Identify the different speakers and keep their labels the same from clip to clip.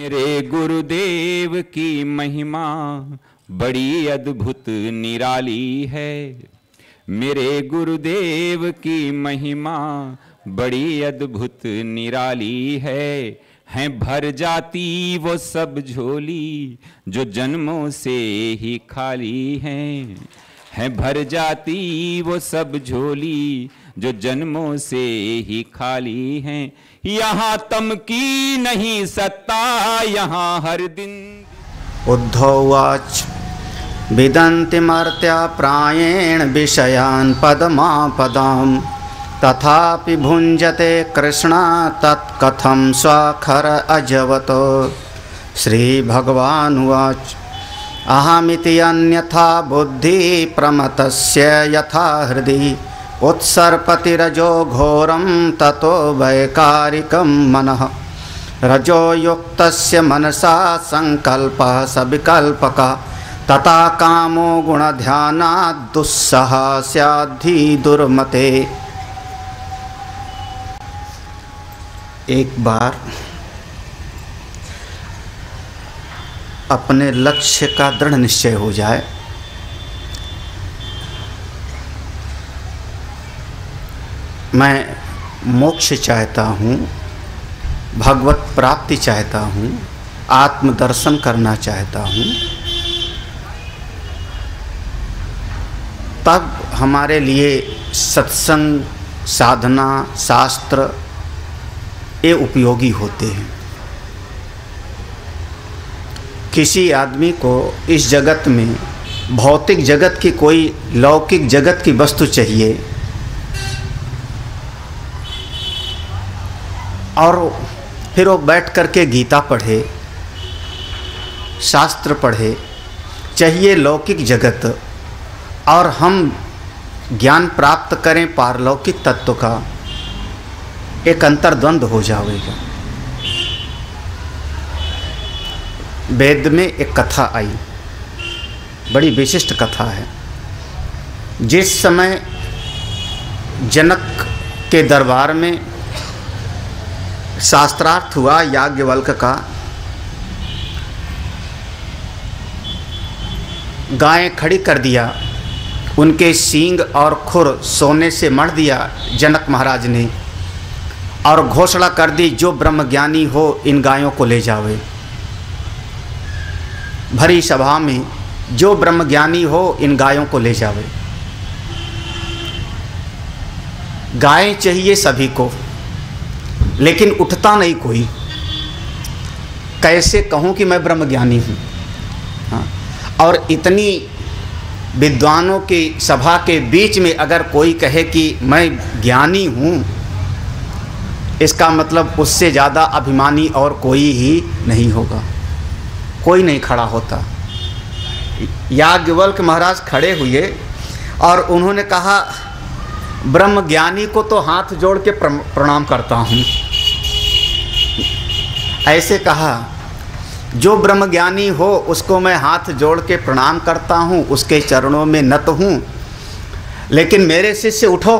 Speaker 1: मेरे गुरुदेव की महिमा बड़ी अद्भुत निराली है। मेरे गुरुदेव की महिमा बड़ी अद्भुत निराली है भर जाती वो सब झोली जो जन्मों से ही खाली है भर जाती वो सब झोली जो जन्मों से ही खाली हैं। यहाँ तम की नहीं सत्ता, यहाँ हर दिन।
Speaker 2: उद्धवाच विदन्ति मर्त्या प्रायेण विषयान् पदमापदम् तथापि भुञ्जते कृष्णा तत्कथं स्वाखर अजवतो। श्रीभगवानुवाच अहमिति अन्यथा बुद्धि प्रमतस्य यथा हृदि उत्सर्पतिरजो घोरं ततो वैकारिकं मनः। रजो युक्तस्य मनसा संकल्पः सविकल्पकः तथा कामो गुणध्यानात् दुस्सह स्याद्धि दुर्मते। एक बार अपने लक्ष्य का दृढ़ निश्चय हो जाए, मैं मोक्ष चाहता हूँ, भगवत प्राप्ति चाहता हूँ, आत्मदर्शन करना चाहता हूँ, तब हमारे लिए सत्संग, साधना, शास्त्र ये उपयोगी होते हैं। किसी आदमी को इस जगत में भौतिक जगत की कोई लौकिक जगत की वस्तु चाहिए और फिर वो बैठ करके गीता पढ़े, शास्त्र पढ़े, चाहिए लौकिक जगत, और हम ज्ञान प्राप्त करें पारलौकिक तत्व का, एक अंतर्द्वंद हो जाएगा। वेद में एक कथा आई, बड़ी विशिष्ट कथा है। जिस समय जनक के दरबार में शास्त्रार्थ हुआ याज्ञवल्क्य का, गायें खड़ी कर दिया, उनके सींग और खुर सोने से मढ़ दिया जनक महाराज ने, और घोषणा कर दी जो ब्रह्मज्ञानी हो इन गायों को ले जावे। भरी सभा में जो ब्रह्मज्ञानी हो इन गायों को ले जावे। गायें चाहिए सभी को, लेकिन उठता नहीं कोई। कैसे कहूँ कि मैं ब्रह्मज्ञानी हूँ? हाँ, और इतनी विद्वानों की सभा के बीच में अगर कोई कहे कि मैं ज्ञानी हूँ, इसका मतलब उससे ज़्यादा अभिमानी और कोई ही नहीं होगा। कोई नहीं खड़ा होता। याज्ञवल्क्य महाराज खड़े हुए और उन्होंने कहा, ब्रह्मज्ञानी को तो हाथ जोड़ के प्रणाम करता हूँ। ऐसे कहा, जो ब्रह्मज्ञानी हो उसको मैं हाथ जोड़ के प्रणाम करता हूँ, उसके चरणों में नत हूँ, लेकिन मेरे शिष्य उठो,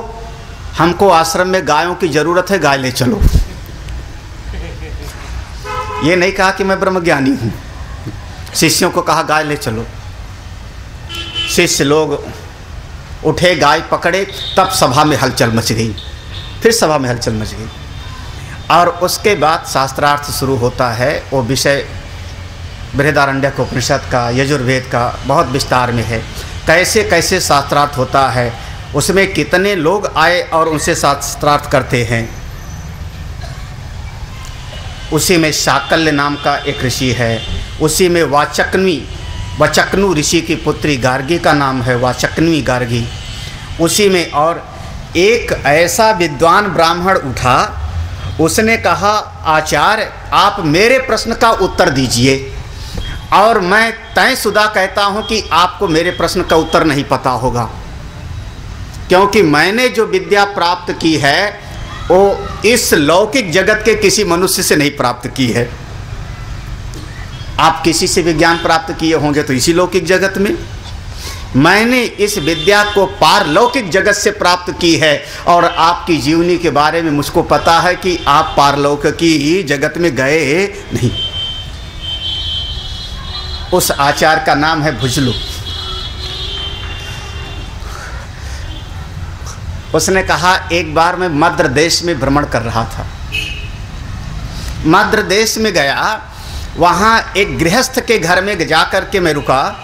Speaker 2: हमको आश्रम में गायों की ज़रूरत है, गाय ले चलो। ये नहीं कहा कि मैं ब्रह्मज्ञानी हूँ। शिष्यों को कहा गाय ले चलो। शिष्य लोग उठे, गाय पकड़े, तब सभा में हलचल मच गई। फिर सभा में हलचल मच गई और उसके बाद शास्त्रार्थ शुरू होता है। वो विषय बृहदारण्यक उपनिषद का, यजुर्वेद का बहुत विस्तार में है। कैसे कैसे शास्त्रार्थ होता है, उसमें कितने लोग आए और उनसे शास्त्रार्थ करते हैं। उसी में शाकल्य नाम का एक ऋषि है, उसी में वाचक्नु ऋषि की पुत्री गार्गी का नाम है, वाचक्नी गार्गी। उसी में और एक ऐसा विद्वान ब्राह्मण उठा, उसने कहा, आचार्य आप मेरे प्रश्न का उत्तर दीजिए, और मैं तयशुदा कहता हूँ कि आपको मेरे प्रश्न का उत्तर नहीं पता होगा, क्योंकि मैंने जो विद्या प्राप्त की है वो इस लौकिक जगत के किसी मनुष्य से नहीं प्राप्त की है। आप किसी से विज्ञान प्राप्त किए होंगे तो इसी लौकिक जगत में। मैंने इस विद्या को पारलौकिक जगत से प्राप्त की है, और आपकी जीवनी के बारे में मुझको पता है कि आप पारलौकिक जगत में गए नहीं। उस आचार्य का नाम है भुजलु। उसने कहा, एक बार मैं मद्र देश में भ्रमण कर रहा था। मद्र देश में गया, वहाँ एक गृहस्थ के घर में जा कर के मैं रुका।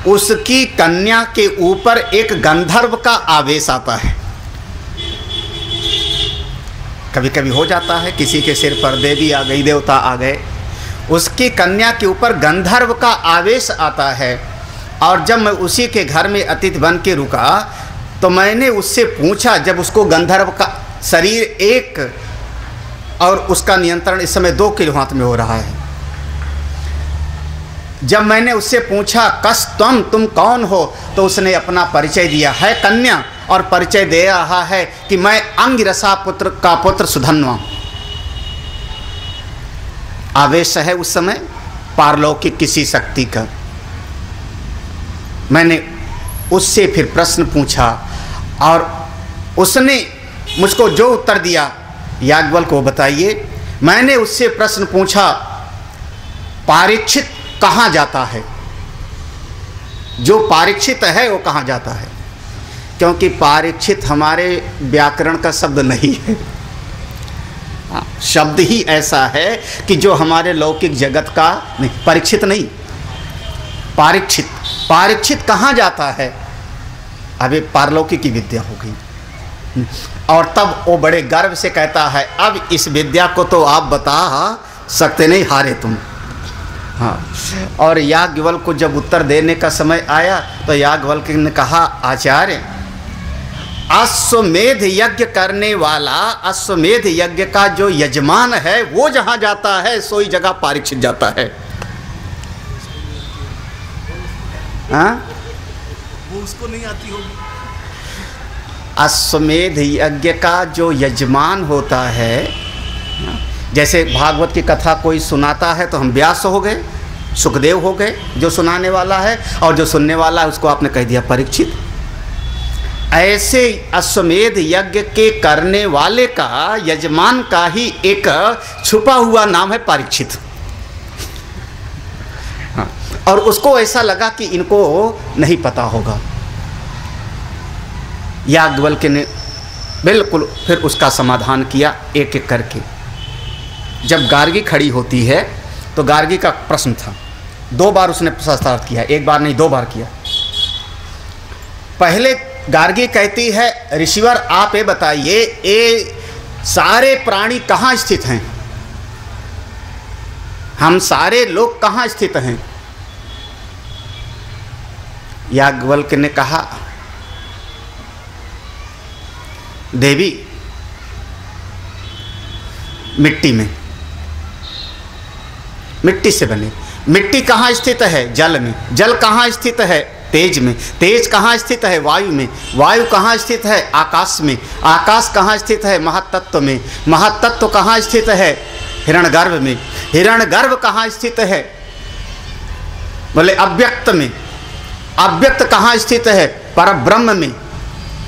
Speaker 2: उसकी कन्या के ऊपर एक गंधर्व का आवेश आता है। कभी कभी हो जाता है, किसी के सिर पर देवी आ गई, देवता आ गए। उसकी कन्या के ऊपर गंधर्व का आवेश आता है। और जब मैं उसी के घर में अतिथि बन के रुका तो मैंने उससे पूछा, जब उसको गंधर्व का शरीर एक और उसका नियंत्रण इस समय 2 के हाथ में हो रहा है, जब मैंने उससे पूछा कस तुम कौन हो, तो उसने अपना परिचय दिया है कन्या, और परिचय दे रहा है कि मैं अंगिरसा पुत्र का पुत्र सुधन्वा। आवेश है उस समय पारलौकिक किसी शक्ति का। मैंने उससे फिर प्रश्न पूछा और उसने मुझको जो उत्तर दिया, याज्ञवल्क्य को बताइए। मैंने उससे प्रश्न पूछा, पारीक्षित कहाँ जाता है? जो पारीक्षित है वो कहाँ जाता है? क्योंकि पारीक्षित हमारे व्याकरण का शब्द नहीं है। शब्द ही ऐसा है कि जो हमारे लौकिक जगत का नहीं, परीक्षित नहीं, पारीक्षित। पारीक्षित कहाँ जाता है? अभी पारलौकिक की विद्या हो गई। और तब वो बड़े गर्व से कहता है, अब इस विद्या को तो आप बता सकते नहीं, हारे तुम। हाँ, और याज्ञवल्क्य को जब उत्तर देने का समय आया तो याज्ञवल्क्य ने कहा, आचार्य, अश्वमेध यज्ञ करने वाला, अश्वमेध यज्ञ का जो यजमान है वो जहाँ जाता है सोई जगह परीक्षित जाता है। हाँ,
Speaker 3: वो उसको नहीं आती होगी।
Speaker 2: अश्वमेध यज्ञ का जो यजमान होता है, जैसे भागवत की कथा कोई सुनाता है तो हम व्यास हो गए, सुखदेव हो गए जो सुनाने वाला है, और जो सुनने वाला है उसको आपने कह दिया परीक्षित। ऐसे अश्वमेध यज्ञ के करने वाले का, यजमान का ही एक छुपा हुआ नाम है परीक्षित। हाँ, और उसको ऐसा लगा कि इनको नहीं पता होगा। याज्ञवल्क्य ने बिल्कुल फिर उसका समाधान किया एक एक करके। जब गार्गी खड़ी होती है तो गार्गी का प्रश्न था, 2 बार उसने प्रस्ताव किया, 1 बार नहीं 2 बार किया। पहले गार्गी कहती है, ऋषिवर आप ये बताइए, ये सारे प्राणी कहाँ स्थित हैं? हम सारे लोग कहाँ स्थित हैं? याज्ञवल्क्य ने कहा, देवी मिट्टी में, मिट्टी से बने। मिट्टी कहाँ स्थित है? जल में। जल कहाँ स्थित है? तेज में। तेज कहाँ स्थित है? वायु में। वायु कहाँ स्थित है? आकाश में। आकाश कहाँ स्थित है? महातत्व में। महातत्व कहाँ स्थित है? हिरण्यगर्भ में। हिरण्यगर्भ कहाँ स्थित है? बोले अव्यक्त में। अव्यक्त कहाँ स्थित है? परब्रह्म में।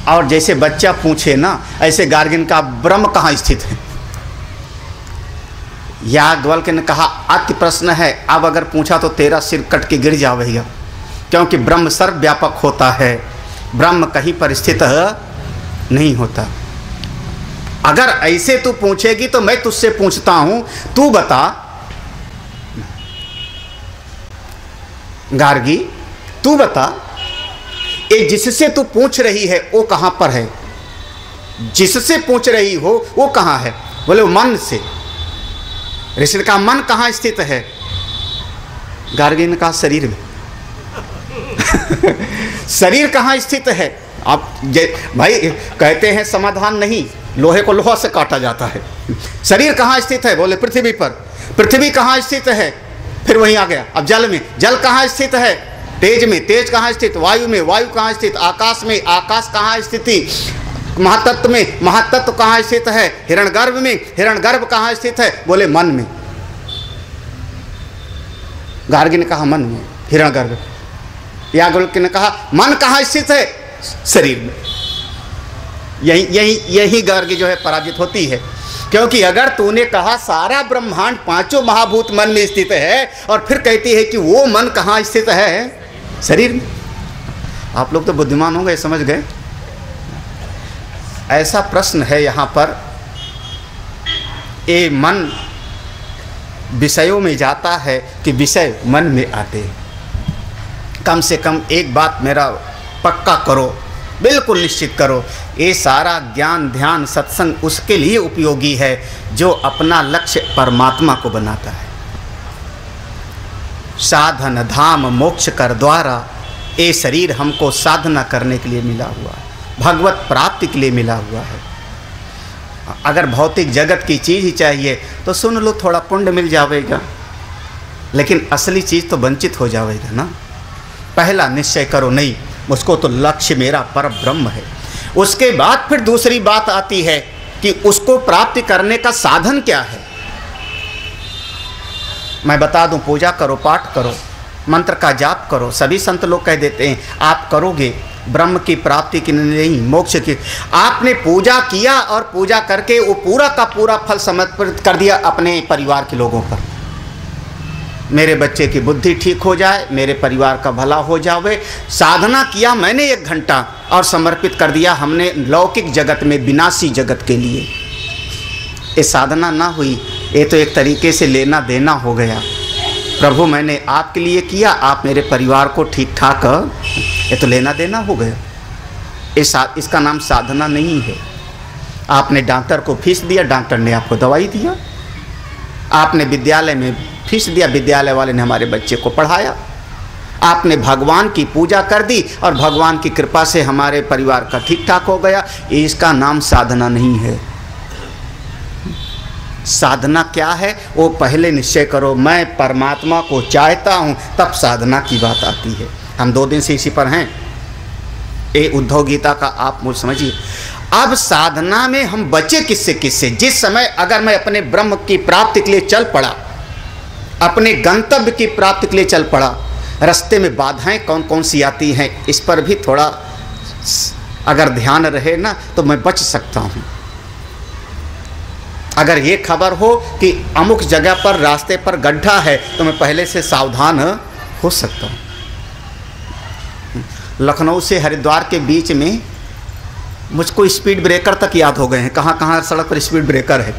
Speaker 2: और जैसे बच्चा पूछे ना, ऐसे गार्गिन का ब्रह्म कहाँ स्थित है? याज्ञवल्क्य ने कहा, अति प्रश्न है, अब अगर पूछा तो तेरा सिर कट के गिर जाएगा, क्योंकि ब्रह्म सर्वव्यापक होता है, ब्रह्म कहीं पर स्थित नहीं होता। अगर ऐसे तू पूछेगी तो मैं तुझसे पूछता हूं, तू बता गार्गी, तू बता, ये जिससे तू पूछ रही है वो कहाँ पर है? जिससे पूछ रही हो वो कहाँ है? बोले मन से। ऋषि का मन कहाँ स्थित है? गार्गी ने कहा शरीर में। शरीर कहाँ स्थित है? आप भाई कहते हैं समाधान नहीं, लोहे को लोहा से काटा जाता है। शरीर कहाँ स्थित है? बोले पृथ्वी पर। पृथ्वी कहाँ स्थित है? फिर वहीं आ गया। अब जल में। जल कहाँ स्थित है? तेज में। तेज कहाँ स्थित? वायु में। वायु कहाँ स्थित? आकाश में। आकाश कहाँ स्थिति? महातत्व में। महातत्व कहाँ स्थित है? हिरण्यगर्भ में। हिरण्यगर्भ कहाँ स्थित है? बोले मन में। गार्गी ने कहा मन में, हिरण्यगर्भ। याज्ञवल्क्य ने कहा मन कहाँ स्थित है? शरीर में। यही गार्गी जो है पराजित होती है। क्योंकि अगर तूने कहा सारा ब्रह्मांड पांचों महाभूत मन में स्थित है और फिर कहती है कि वो मन कहाँ स्थित है? शरीर में। आप लोग तो बुद्धिमान हो गए, समझ गए। ऐसा प्रश्न है यहाँ पर, ये मन विषयों में जाता है कि विषय मन में आते हैं। कम से कम एक बात मेरा पक्का करो, बिल्कुल निश्चित करो, ये सारा ज्ञान ध्यान सत्संग उसके लिए उपयोगी है जो अपना लक्ष्य परमात्मा को बनाता है। साधन धाम मोक्ष कर द्वारा, ये शरीर हमको साधना करने के लिए मिला हुआ है, भगवत प्राप्ति के लिए मिला हुआ है। अगर भौतिक जगत की चीज़ ही चाहिए तो सुन लो, थोड़ा पुण्य मिल जाएगा, लेकिन असली चीज़ तो वंचित हो जाएगा ना। पहला निश्चय करो, नहीं उसको तो लक्ष्य मेरा पर ब्रह्म है। उसके बाद फिर दूसरी बात आती है कि उसको प्राप्ति करने का साधन क्या है। मैं बता दूं, पूजा करो, पाठ करो, मंत्र का जाप करो। सभी संत लोग कह देते हैं आप करोगे ब्रह्म की प्राप्ति की नहीं, मोक्ष की। आपने पूजा किया और पूजा करके वो पूरा का पूरा फल समर्पित कर दिया अपने परिवार के लोगों पर। मेरे बच्चे की बुद्धि ठीक हो जाए, मेरे परिवार का भला हो जावे। साधना किया मैंने 1 घंटा और समर्पित कर दिया हमने लौकिक जगत में, विनाशी जगत के लिए। ये साधना ना हुई, ये तो एक तरीके से लेना देना हो गया। प्रभु मैंने आपके लिए किया, आप मेरे परिवार को ठीक ठाक, ये तो लेना देना हो गया। इसका नाम साधना नहीं है। आपने डॉक्टर को फीस दिया, डॉक्टर ने आपको दवाई दिया। आपने विद्यालय में फीस दिया, विद्यालय वाले ने हमारे बच्चे को पढ़ाया। आपने भगवान की पूजा कर दी और भगवान की कृपा से हमारे परिवार का ठीक ठाक हो गया। इसका नाम साधना नहीं है। साधना क्या है वो पहले निश्चय करो, मैं परमात्मा को चाहता हूँ, तब साधना की बात आती है। हम 2 दिन से इसी पर हैं। ये उद्धव गीता का आप मूल समझिए। अब साधना में हम बचे किससे किससे? जिस समय अगर मैं अपने ब्रह्म की प्राप्ति के लिए चल पड़ा, अपने गंतव्य की प्राप्ति के लिए चल पड़ा, रास्ते में बाधाएं कौन कौन सी आती हैं, इस पर भी थोड़ा अगर ध्यान रहे ना तो मैं बच सकता हूँ। अगर ये खबर हो कि अमुक जगह पर रास्ते पर गड्ढा है तो मैं पहले से सावधान हो सकता हूँ। लखनऊ से हरिद्वार के बीच में मुझको स्पीड ब्रेकर तक याद हो गए हैं, कहाँ कहाँ सड़क पर स्पीड ब्रेकर है।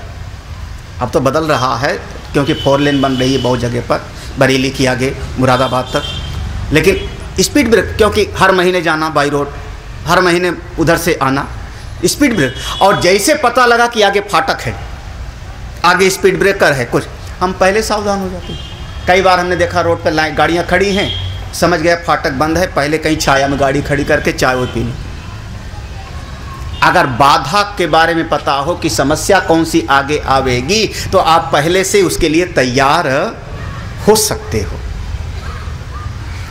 Speaker 2: अब तो बदल रहा है क्योंकि 4 लेन बन रही है बहुत जगह पर, बरेली की आगे मुरादाबाद तक। लेकिन स्पीड ब्रेक, क्योंकि हर महीने जाना बाई रोड, हर महीने उधर से आना, स्पीड ब्रेक। और जैसे पता लगा कि आगे फाटक है, आगे स्पीड ब्रेकर है कुछ, हम पहले सावधान हो जाते हैं। कई बार हमने देखा रोड पर लाइन गाड़ियाँ खड़ी हैं, समझ गया फाटक बंद है, पहले कहीं छाया में गाड़ी खड़ी करके चाय वो पी ली। अगर बाधा के बारे में पता हो कि समस्या कौन सी आगे आवेगी तो आप पहले से उसके लिए तैयार हो सकते हो।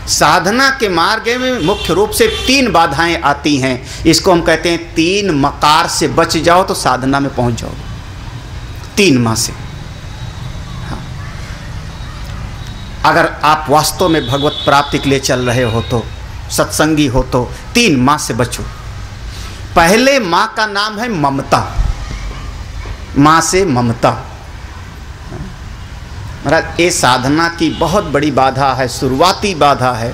Speaker 2: साधना के मार्ग में मुख्य रूप से 3 बाधाएं आती हैं। इसको हम कहते हैं 3 मकार से बच जाओ तो साधना में पहुंच जाओ। 3 माह से। हाँ। अगर आप वास्तव में भगवत प्राप्ति के लिए चल रहे हो तो, सत्संगी हो तो 3 माह से बचो। पहले माँ का नाम है ममता, माँ से ममता। महाराज ये साधना की बहुत बड़ी बाधा है, शुरुआती बाधा है।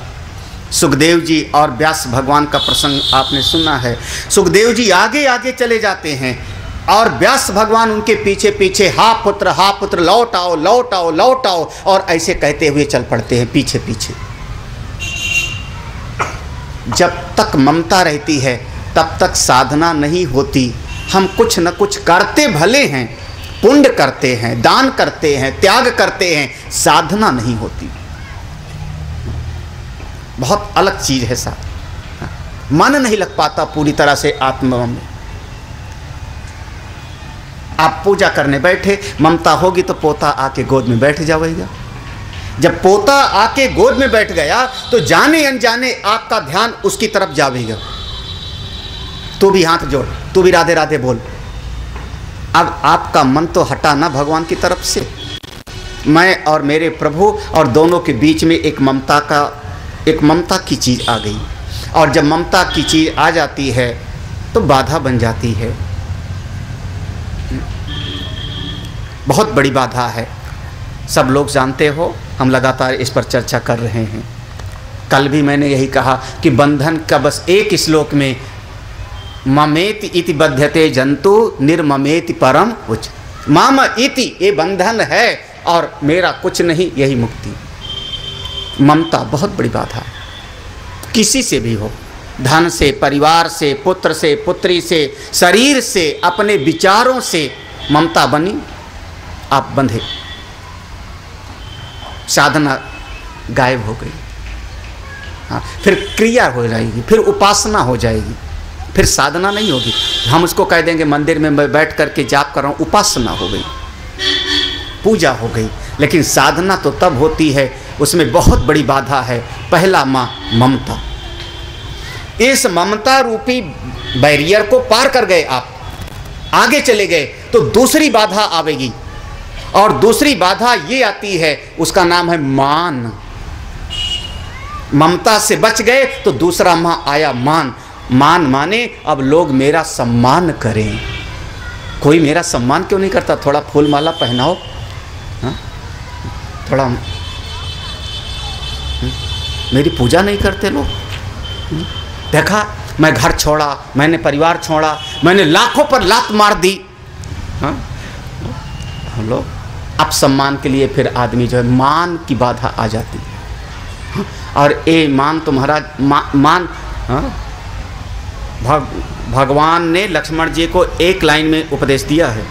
Speaker 2: सुखदेव जी और व्यास भगवान का प्रसंग आपने सुना है। सुखदेव जी आगे आगे चले जाते हैं और व्यास भगवान उनके पीछे पीछे हा पुत्र लौट आओ लौट आओ लौट आओ, और ऐसे कहते हुए चल पड़ते हैं पीछे पीछे। जब तक ममता रहती है तब तक साधना नहीं होती। हम कुछ न कुछ करते भले हैं, पुण्य करते हैं, दान करते हैं, त्याग करते हैं, साधना नहीं होती। बहुत अलग चीज है साधना। मन नहीं लग पाता पूरी तरह से आत्मा में। आप पूजा करने बैठे, ममता होगी तो पोता आके गोद में बैठ जाएगा। जब पोता आके गोद में बैठ गया तो जाने अनजाने आपका ध्यान उसकी तरफ जाएगा। तू भी हाथ जोड़, तू भी राधे राधे बोल। अब आपका मन तो हटा ना भगवान की तरफ से। मैं और मेरे प्रभु और दोनों के बीच में एक ममता की चीज़ आ गई। और जब ममता की चीज़ आ जाती है तो बाधा बन जाती है। बहुत बड़ी बाधा है। सब लोग जानते हो, हम लगातार इस पर चर्चा कर रहे हैं। कल भी मैंने यही कहा कि बंधन का बस एक श्लोक में ममेति इति बध्यते जंतु निर्ममेति परम उच। माम इति ये बंधन है और मेरा कुछ नहीं, यही मुक्ति। ममता बहुत बड़ी बाधा है। किसी से भी हो, धन से, परिवार से, पुत्र से, पुत्री से, शरीर से, अपने विचारों से ममता बनी, आप बंधे, साधना गायब हो गई। हाँ, फिर क्रिया हो जाएगी, फिर उपासना हो जाएगी, फिर साधना नहीं होगी। हम उसको कह देंगे मंदिर में मैं बैठ करके जाप कर रहा हूँ, उपासना हो गई, पूजा हो गई। लेकिन साधना तो तब होती है, उसमें बहुत बड़ी बाधा है। पहला ममता। इस ममता रूपी बैरियर को पार कर गए, आप आगे चले गए तो दूसरी बाधा आवेगी, और दूसरी बाधा ये आती है, उसका नाम है मान। ममता से बच गए तो दूसरा आया मान। मान माने अब लोग मेरा सम्मान करें। कोई मेरा सम्मान क्यों नहीं करता? थोड़ा फूल माला पहनाओ, हाँ? थोड़ा मेरी पूजा नहीं करते लोग। देखा, मैं घर छोड़ा, मैंने परिवार छोड़ा, मैंने लाखों पर लात मार दी। हाँ, हम लोग अब सम्मान के लिए फिर आदमी जो है मान की बाधा आ जाती है। हाँ? और ए मान तो महाराज मान हाँ? भगवान ने लक्ष्मण जी को एक लाइन में उपदेश दिया है,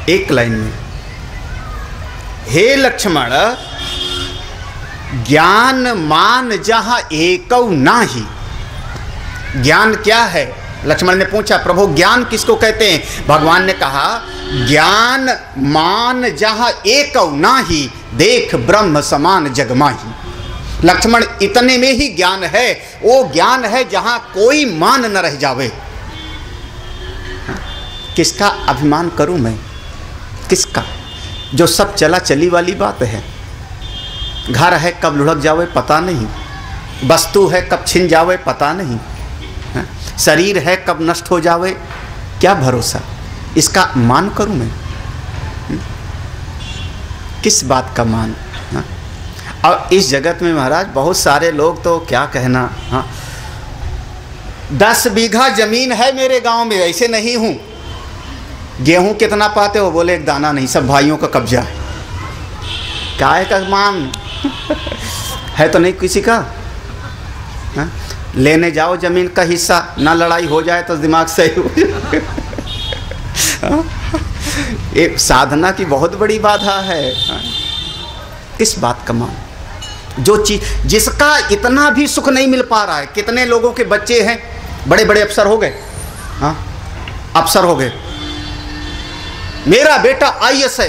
Speaker 2: एक लाइन में, हे लक्ष्मण ज्ञान मान जहाँ एकौ नाही। ज्ञान क्या है? लक्ष्मण ने पूछा, प्रभु ज्ञान किसको कहते हैं? भगवान ने कहा, ज्ञान मान जहाँ एकौ नाही, देख ब्रह्म समान जगमाही। लक्ष्मण इतने में ही ज्ञान है, वो ज्ञान है जहाँ कोई मान न रह जावे। किसका अभिमान करूं मैं? किसका? जो सब चला चली वाली बात है। घर है कब लुढ़क जावे पता नहीं, वस्तु है कब छिन जावे पता नहीं, शरीर है कब नष्ट हो जावे क्या भरोसा? इसका मान करूं मैं? किस बात का मान? और इस जगत में महाराज बहुत सारे लोग तो क्या कहना। हाँ, 10 बीघा जमीन है मेरे गांव में, ऐसे नहीं हूं। गेहूं कितना पाते हो? बोले एक दाना नहीं, सब भाइयों का कब्जा है। काय का मान है तो नहीं किसी का। हाँ? लेने जाओ जमीन का हिस्सा, ना लड़ाई हो जाए तो दिमाग सही हो जाए। हाँ? एक साधना की बहुत बड़ी बाधा है। हाँ? किस बात का मान? जो चीज जिसका इतना भी सुख नहीं मिल पा रहा है। कितने लोगों के बच्चे हैं बड़े बड़े अफसर हो गए, हाँ अफसर हो गए। मेरा बेटा IAS है,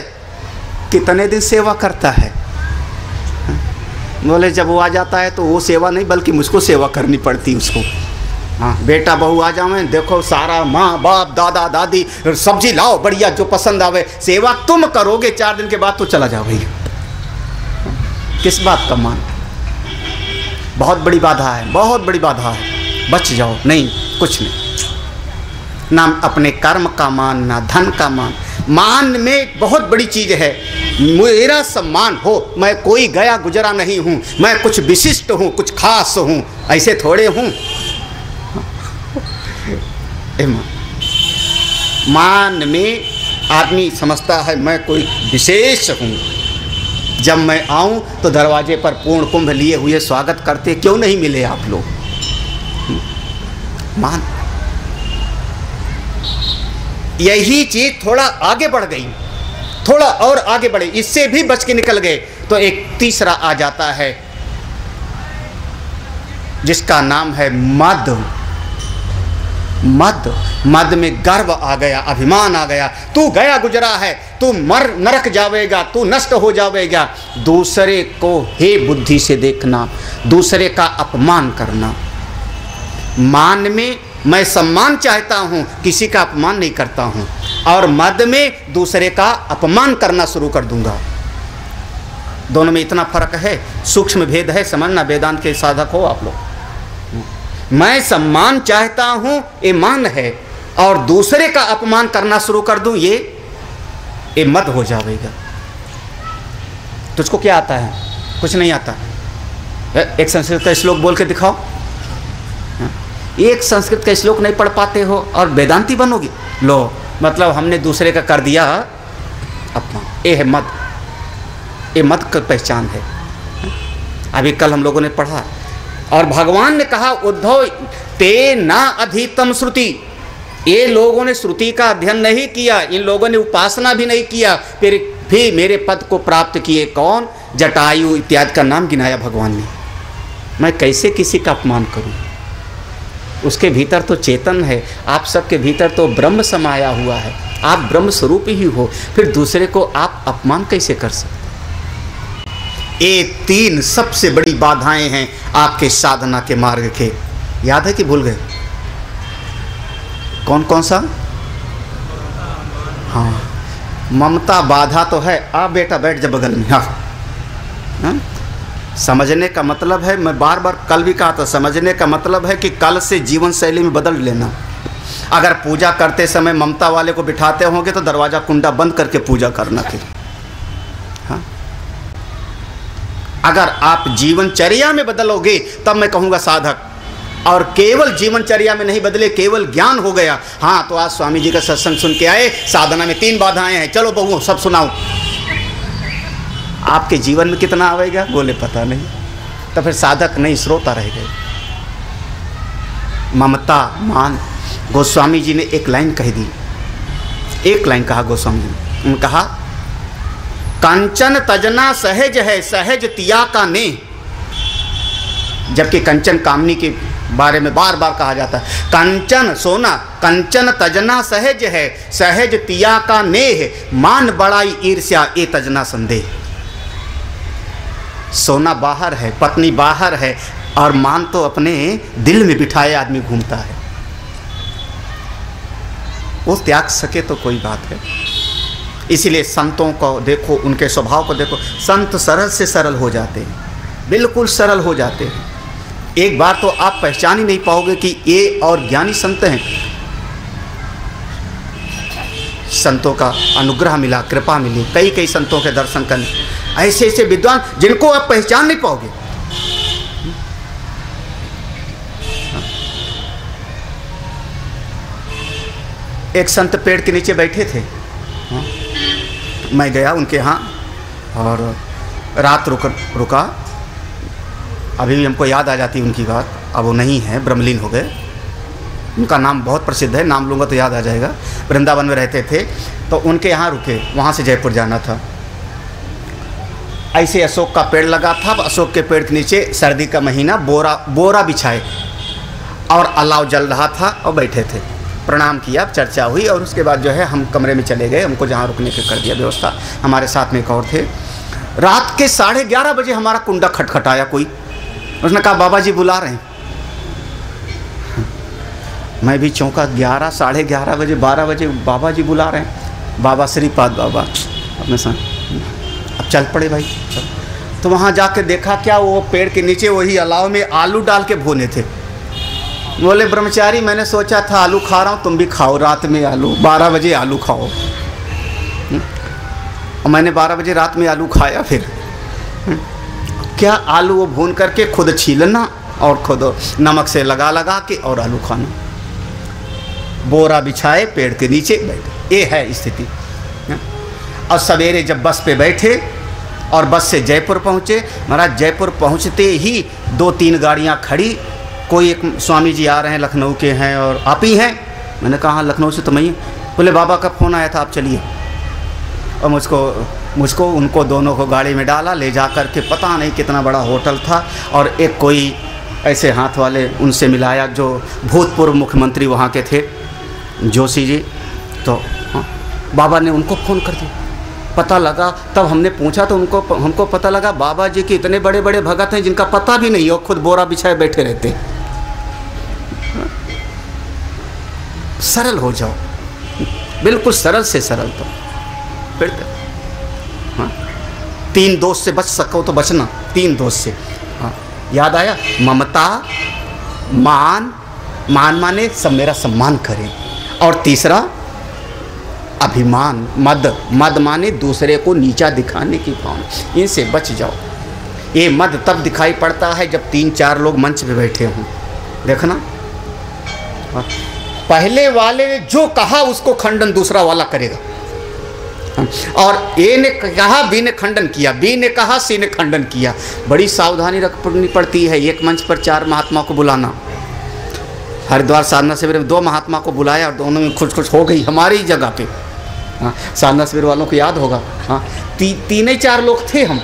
Speaker 2: कितने दिन सेवा करता है। बोले जब वो आ जाता है तो वो सेवा नहीं बल्कि मुझको सेवा करनी पड़ती उसको। हाँ, बेटा बहू आ जावे, देखो सारा माँ बाप दादा दादी सब्जी लाओ बढ़िया जो पसंद आवे, सेवा तुम करोगे, 4 दिन के बाद तो चला जाओ भैया। किस बात का मान? बहुत बड़ी बाधा है, बहुत बड़ी बाधा है। बच जाओ। नहीं, कुछ नहीं। ना अपने कर्म का मान, ना धन का मान। मान में बहुत बड़ी चीज है, मेरा सम्मान हो, मैं कोई गया गुजरा नहीं हूं, मैं कुछ विशिष्ट हूं, कुछ खास हूं, ऐसे थोड़े हूं। मान में आदमी समझता है मैं कोई विशेष हूं। जब मैं आऊं तो दरवाजे पर पूर्ण कुंभ लिए हुए स्वागत करते क्यों नहीं मिले आप लोग? मान। यही चीज थोड़ा आगे बढ़ गई, थोड़ा और आगे बढ़े, इससे भी बच के निकल गए तो एक तीसरा आ जाता है जिसका नाम है मद। मद, मद में गर्व आ गया, अभिमान आ गया। तू गया गुजरा है, तू मर नरक जावेगा, तू नष्ट हो जावेगा। दूसरे को हे बुद्धि से देखना, दूसरे का अपमान करना। मान में मैं सम्मान चाहता हूँ, किसी का अपमान नहीं करता हूँ, और मद में दूसरे का अपमान करना शुरू कर दूंगा। दोनों में इतना फर्क है, सूक्ष्म भेद है, समझना। वेदांत के साधक हो आप लोग। मैं सम्मान चाहता हूँ, ये मान है, और दूसरे का अपमान करना शुरू कर दूं, ये ये मद हो जाएगा। तुझको क्या आता है? कुछ नहीं आता। एक संस्कृत का श्लोक बोल के दिखाओ। एक संस्कृत का श्लोक नहीं पढ़ पाते हो और वेदांती बनोगे? लो, मतलब हमने दूसरे का कर दिया अपना। ये है मद, ये मद की पहचान है। अभी कल हम लोगों ने पढ़ा और भगवान ने कहा उद्धव ते ना अधीतम श्रुति, ये लोगों ने श्रुति का अध्ययन नहीं किया, इन लोगों ने उपासना भी नहीं किया, फिर भी मेरे पद को प्राप्त किए। कौन? जटायु इत्यादि का नाम गिनाया भगवान ने। मैं कैसे किसी का अपमान करूं? उसके भीतर तो चेतन है, आप सबके भीतर तो ब्रह्म समाया हुआ है, आप ब्रह्म स्वरूप ही हो, फिर दूसरे को आप अपमान कैसे कर सकते? ये 3 सबसे बड़ी बाधाएं हैं आपके साधना के मार्ग के। याद है कि भूल गए? कौन कौन सा? हाँ, ममता बाधा तो है। आप बेटा बैठ जा बगल में। हाँ, समझने का मतलब है, मैं बार बार कल भी कहा था, समझने का मतलब है कि कल से जीवन शैली में बदल लेना। अगर पूजा करते समय ममता वाले को बिठाते होंगे तो दरवाज़ा कुंडा बंद करके पूजा करना फिर। हाँ, अगर आप जीवनचर्या में बदलोगे तब मैं कहूँगा साधक। और केवल जीवनचर्या में नहीं बदले, केवल ज्ञान हो गया, हाँ तो आज स्वामी जी का सत्संग सुन के आए, साधना में 3 बाधाएं हैं, चलो बहुओं सब सुनाओ। आपके जीवन में कितना आएगा बोले पता नहीं, तो फिर साधक नहीं, श्रोता रह गए। ममता, मान। गोस्वामी जी ने एक लाइन कह दी, एक लाइन कहा गोस्वामी जी ने, उन्होंने कहा कंचन तजना सहज है, सहज तिया का ने। जबकि कंचन कामनी के बारे में बार बार कहा जाता है, कंचन सोना, कंचन तजना सहज है, सहज तिया का नेह, मान बड़ाई ईर्ष्या ए तजना संदेह। सोना बाहर है, पत्नी बाहर है, और मान तो अपने दिल में बिठाए आदमी घूमता है। वो त्याग सके तो कोई बात है। इसीलिए संतों को देखो, उनके स्वभाव को देखो, संत सरल से सरल हो जाते हैं, बिल्कुल सरल हो जाते हैं। एक बार तो आप पहचान ही नहीं पाओगे कि ये और ज्ञानी संत हैं। संतों का अनुग्रह मिला, कृपा मिली, कई कई संतों के दर्शन करने, ऐसे ऐसे विद्वान जिनको आप पहचान नहीं पाओगे। एक संत पेड़ के नीचे बैठे थे, मैं गया उनके यहाँ और रात रुका। अभी भी हमको याद आ जाती उनकी बात, अब वो नहीं है, ब्रह्मलीन हो गए। उनका नाम बहुत प्रसिद्ध है, नाम लूँगा तो याद आ जाएगा। वृंदावन में रहते थे, तो उनके यहाँ रुके, वहाँ से जयपुर जाना था। ऐसे अशोक का पेड़ लगा था, अशोक के पेड़ के नीचे सर्दी का महीना, बोरा बिछाए और अलाव जल रहा था और बैठे थे। प्रणाम किया, चर्चा हुई और उसके बाद जो है हम कमरे में चले गए, हमको जहाँ रुकने की कर दिया व्यवस्था। हमारे साथ में एक और थे। रात के 11:30 बजे हमारा कुंडा खटखटाया कोई। उसने कहा बाबा जी बुला रहे हैं। मैं भी चौंका, 11, 11:30 बजे, 12 बजे बाबा जी बुला रहे हैं। बाबा श्रीपाद बाबा अपने साथ। अब चल पड़े भाई, चल। तो वहाँ जाके देखा क्या, वो पेड़ के नीचे वही अलाव में आलू डाल के भूने थे। बोले ब्रह्मचारी, मैंने सोचा था आलू खा रहा हूँ, तुम भी खाओ रात में आलू, 12 बजे आलू खाओ। और मैंने 12 बजे रात में आलू खाया। फिर क्या, आलू वो भून करके खुद छीलना और खुद नमक से लगा के और आलू खाना। बोरा बिछाए पेड़ के नीचे बैठे, ये है स्थिति। और सवेरे जब बस पे बैठे और बस से जयपुर पहुँचे, महाराज जयपुर पहुँचते ही 2-3 गाड़ियाँ खड़ी। कोई एक स्वामी जी आ रहे हैं, लखनऊ के हैं, और आप ही हैं? मैंने कहा हाँ लखनऊ से तो मैं ही। बोले बाबा का फ़ोन आया था, आप चलिए। और मुझको उनको दोनों को गाड़ी में डाला, ले जा कर के पता नहीं कितना बड़ा होटल था, और एक कोई ऐसे हाथ वाले उनसे मिलाया जो भूतपूर्व मुख्यमंत्री वहाँ के थे, जोशी जी। तो हाँ, बाबा ने उनको फ़ोन कर दिया। पता लगा, तब हमने पूछा तो हमको पता लगा बाबा जी के इतने बड़े बड़े भगत हैं जिनका पता भी नहीं, और खुद बोरा बिछाए बैठे रहते हैं। सरल हो जाओ, बिल्कुल सरल से सरल। तो फिर हाँ, 3 दोष से बच सको तो बचना, 3 दोष से। हाँ, याद आया? ममता, मान माने सब मेरा सम्मान करें, और तीसरा अभिमान, मद, मद माने दूसरे को नीचा दिखाने की भावना, इनसे बच जाओ। ये मद तब दिखाई पड़ता है जब 3-4 लोग मंच पे बैठे हों। देखना, पहले वाले ने जो कहा उसको खंडन दूसरा वाला करेगा, और ए ने कहा, बी ने खंडन किया, बी ने कहा, सी ने खंडन किया। बड़ी सावधानी रखनी पड़ती है। एक मंच पर 4 महात्मा को बुलाना। हरिद्वार साधना शिविर में 2 महात्मा को बुलाया और दोनों में खुश हो गई हमारी ही जगह पे। हाँ, साधना शिविर वालों को याद होगा। हाँ, 3-4 लोग थे हम,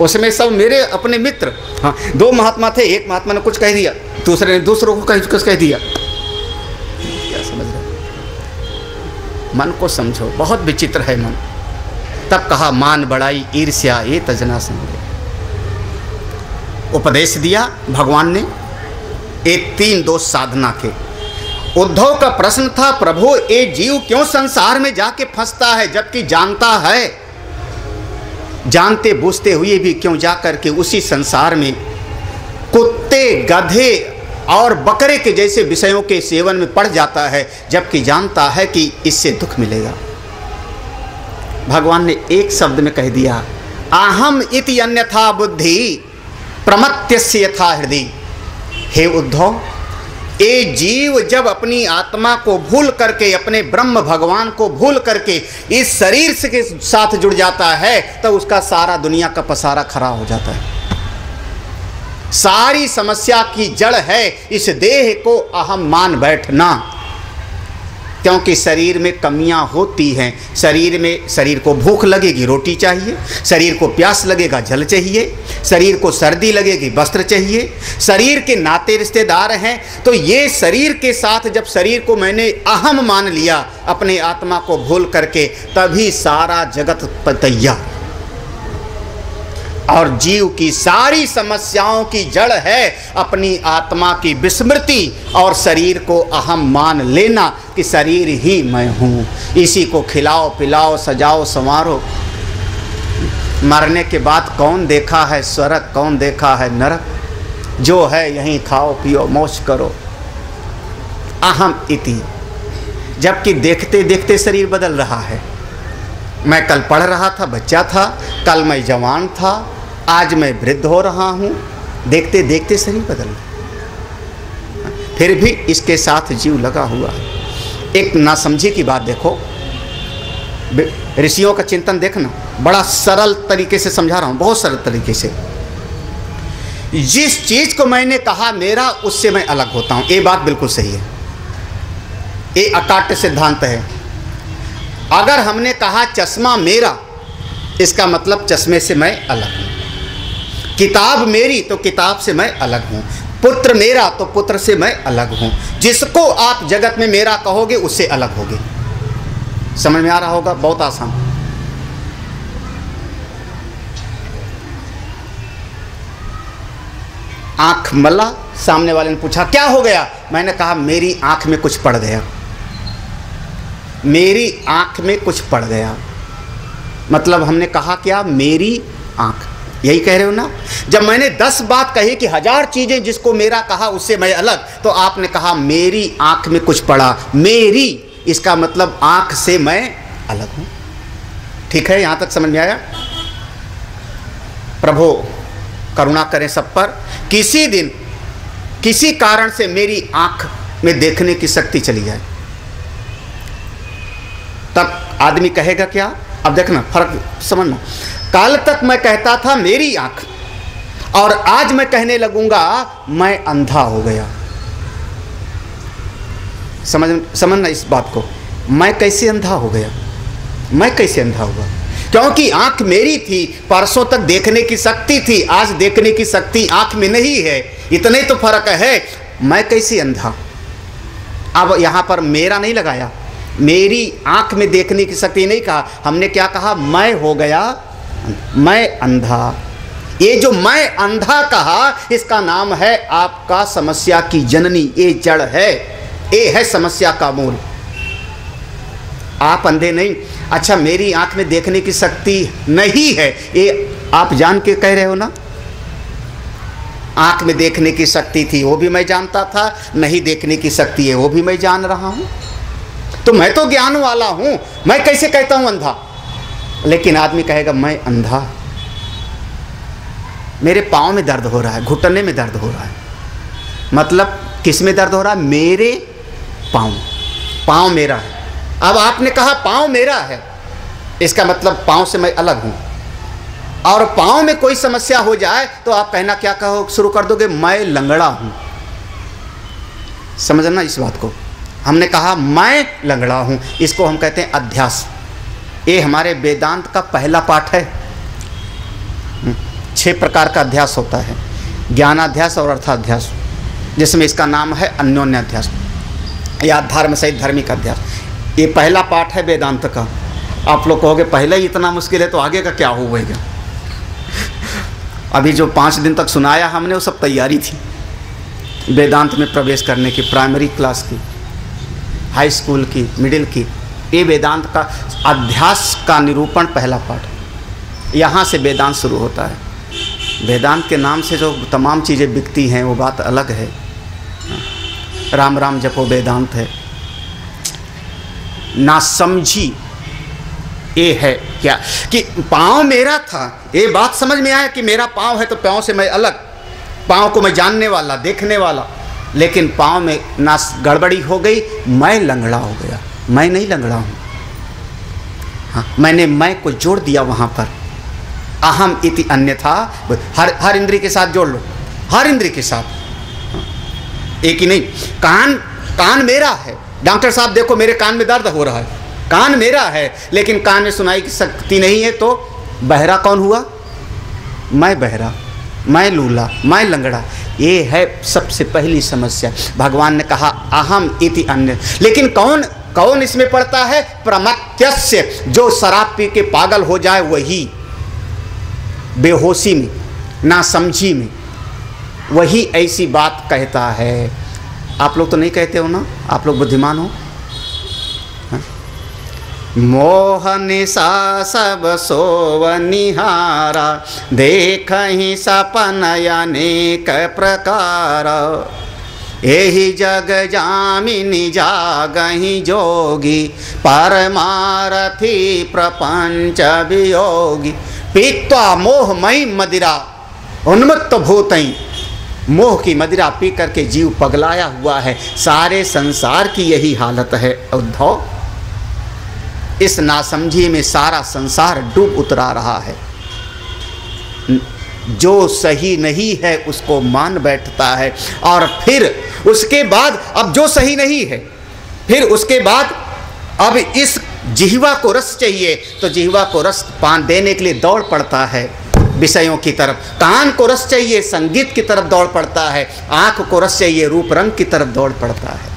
Speaker 2: उसमें सब मेरे अपने मित्र। हाँ, 2 महात्मा थे, एक महात्मा ने कुछ कह दिया, दूसरे ने दूसरों को कुछ कह दिया। क्या समझ रहे? मन को समझो, बहुत विचित्र है मन। तब कहा मान बढ़ाई ईर्ष्या ये तजना समझे। उपदेश दिया भगवान ने, ये 3 दोष साधना के। उद्धव का प्रश्न था, प्रभु ये जीव क्यों संसार में जाके फंसता है, जबकि जानता है, जानते बूझते हुए भी क्यों जा करके उसी संसार में कुत्ते, गधे और बकरे के जैसे विषयों के सेवन में पड़ जाता है, जबकि जानता है कि इससे दुख मिलेगा। भगवान ने एक शब्द में कह दिया, अहम इति अन्यथा बुद्धि प्रमत्यस्य यथा हृदय। हे उद्धव, ये जीव जब अपनी आत्मा को भूल करके, अपने ब्रह्म भगवान को भूल करके इस शरीर के साथ जुड़ जाता है, तो उसका सारा दुनिया का पसारा खड़ा हो जाता है। सारी समस्या की जड़ है इस देह को अहम मान बैठना, क्योंकि शरीर में कमियां होती हैं। शरीर को भूख लगेगी, रोटी चाहिए, शरीर को प्यास लगेगा, जल चाहिए, शरीर को सर्दी लगेगी, वस्त्र चाहिए, शरीर के नाते रिश्तेदार हैं। तो ये शरीर के साथ जब शरीर को मैंने अहम मान लिया, अपने आत्मा को भूल करके, तभी सारा जगत तैयार। और जीव की सारी समस्याओं की जड़ है अपनी आत्मा की विस्मृति और शरीर को अहम मान लेना कि शरीर ही मैं हूँ। इसी को खिलाओ पिलाओ सजाओ संवारो। मरने के बाद कौन देखा है स्वर्ग, कौन देखा है नरक? जो है यहीं खाओ पियो मौज करो। अहम इति, जबकि देखते देखते शरीर बदल रहा है। मैं कल पढ़ रहा था, बच्चा था, कल मैं जवान था, आज मैं वृद्ध हो रहा हूँ। देखते देखते शरीर बदल रहा, फिर भी इसके साथ जीव लगा हुआ है। एक नासमझी की बात देखो, ऋषियों का चिंतन देखना, बड़ा सरल तरीके से समझा रहा हूँ, बहुत सरल तरीके से। जिस चीज को मैंने कहा मेरा, उससे मैं अलग होता हूँ, ये बात बिल्कुल सही है। ये अकाट्य सिद्धांत है। अगर हमने कहा चश्मा मेरा, इसका मतलब चश्मे से मैं अलग हूँ। किताब मेरी, तो किताब से मैं अलग हूँ। पुत्र मेरा, तो पुत्र से मैं अलग हूँ। जिसको आप जगत में मेरा कहोगे उससे अलग होगे। समझ में आ रहा होगा? बहुत आसान। आंख मल्ला, सामने वाले ने पूछा क्या हो गया? मैंने कहा मेरी आंख में कुछ पड़ गया, मेरी आंख में कुछ पड़ गया। मतलब हमने कहा क्या? मेरी आंख, यही कह रहे हो ना? जब मैंने 10 बात कही कि 1000 चीजें जिसको मेरा कहा उससे मैं अलग, तो आपने कहा मेरी आंख में कुछ पड़ा। मेरी, इसका मतलब आंख से मैं अलग हूं। ठीक है, यहां तक समझ में आया? प्रभु करुणा करें सब पर। किसी दिन किसी कारण से मेरी आंख में देखने की शक्ति चली जाए, तब आदमी कहेगा क्या? अब देखना फर्क समझना। कल तक मैं कहता था मेरी आंख, और आज मैं कहने लगूंगा मैं अंधा हो गया। समझना इस बात को। मैं कैसे अंधा हो गया? मैं कैसे अंधा हुआ? क्योंकि आंख मेरी थी, परसों तक देखने की शक्ति थी, आज देखने की शक्ति आंख में नहीं है। इतने तो फर्क है। मैं कैसे अंधा? अब यहां पर मेरा नहीं लगाया, मेरी आंख में देखने की शक्ति नहीं कहा, हमने क्या कहा? मैं हो गया, मैं अंधा। ये जो मैं अंधा कहा, इसका नाम है आपका समस्या की जननी। ये जड़ है, ये है समस्या का मूल। आप अंधे नहीं। अच्छा, मेरी आंख में देखने की शक्ति नहीं है, ये आप जान के कह रहे हो ना? आंख में देखने की शक्ति थी वो भी मैं जानता था, नहीं देखने की शक्ति है वो भी मैं जान रहा हूं। तो मैं तो ज्ञान वाला हूँ, मैं कैसे कहता हूँ अंधा। लेकिन आदमी कहेगा मैं अंधा, मेरे पाँव में दर्द हो रहा है, घुटने में दर्द हो रहा है। मतलब किस में दर्द हो रहा है? मेरे पाँव, पाँव मेरा है। अब आपने कहा पाँव मेरा है, इसका मतलब पाँव से मैं अलग हूँ। और पाँव में कोई समस्या हो जाए तो आप कहना क्या कहो शुरू कर दोगे? मैं लंगड़ा हूँ। समझना इस बात को। हमने कहा मैं लंगड़ा हूँ, इसको हम कहते हैं अध्यास। ये हमारे वेदांत का पहला पाठ है। 6 प्रकार का अध्यास होता है, ज्ञानाध्यास और अर्थाध्यास, जिसमें इसका नाम है अन्योन्याध्यास या धर्म सहित धार्मिक अध्यास। ये पहला पाठ है वेदांत का। आप लोग कहोगे पहले ही इतना मुश्किल है तो आगे का क्या होगा? अभी जो 5 दिन तक सुनाया हमने वो सब तैयारी थी वेदांत में प्रवेश करने की, प्राइमरी क्लास की, हाई स्कूल की, मिडिल की। ये वेदांत का अध्यास का निरूपण पहला पाठ। यहाँ से वेदांत शुरू होता है। वेदांत के नाम से जो तमाम चीज़ें बिकती हैं वो बात अलग है। राम राम जपो वेदांत है। ना समझी ये है क्या कि पाँव मेरा था, ये बात समझ में आया कि मेरा पाँव है तो पाँव से मैं अलग, पाँव को मैं जानने वाला, देखने वाला। लेकिन पाँव में ना गड़बड़ी हो गई, मैं लंगड़ा हो गया। मैं नहीं लंगड़ा हूँ। हाँ, मैंने मैं को जोड़ दिया वहाँ पर। अहम इति अन्यथा, हर इंद्रिय के साथ जोड़ लो, हर इंद्रिय के साथ। एक ही नहीं। कान मेरा है। डॉक्टर साहब देखो मेरे कान में दर्द हो रहा है, कान मेरा है, लेकिन कान में सुनाई की शक्ति नहीं है, तो बहरा कौन हुआ? मैं बहरा, मैं लूला, मैं लंगड़ा। ये है सबसे पहली समस्या। भगवान ने कहा अहम इति अन्य। लेकिन कौन इसमें पड़ता है? प्रमत्यस्य, जो शराब पी के पागल हो जाए वही, बेहोशी में, नासमझी में, वही ऐसी बात कहता है। आप लोग तो नहीं कहते हो ना, आप लोग बुद्धिमान हो। मोह निशा सब सोवनिहारा, देखहि सपन अनेक प्रकार, एहि जग जामिनी जागहि जोगी, परमारथी प्रपंच वियोगी। पीत्वा मोहमयी मदिरा उन्मत्त भूतई, मोह की मदिरा पी करके जीव पगलाया हुआ है। सारे संसार की यही हालत है उद्धव। इस नासमझी में सारा संसार डूब उतरा रहा है। जो सही नहीं है उसको मान बैठता है, और फिर उसके बाद अब जो सही नहीं है, फिर उसके बाद अब इस जिह्वा को रस चाहिए, तो जिह्वा को रस पान देने के लिए दौड़ पड़ता है विषयों की तरफ। कान को रस चाहिए, संगीत की तरफ दौड़ पड़ता है। आँख को रस चाहिए, रूप रंग की तरफ दौड़ पड़ता है।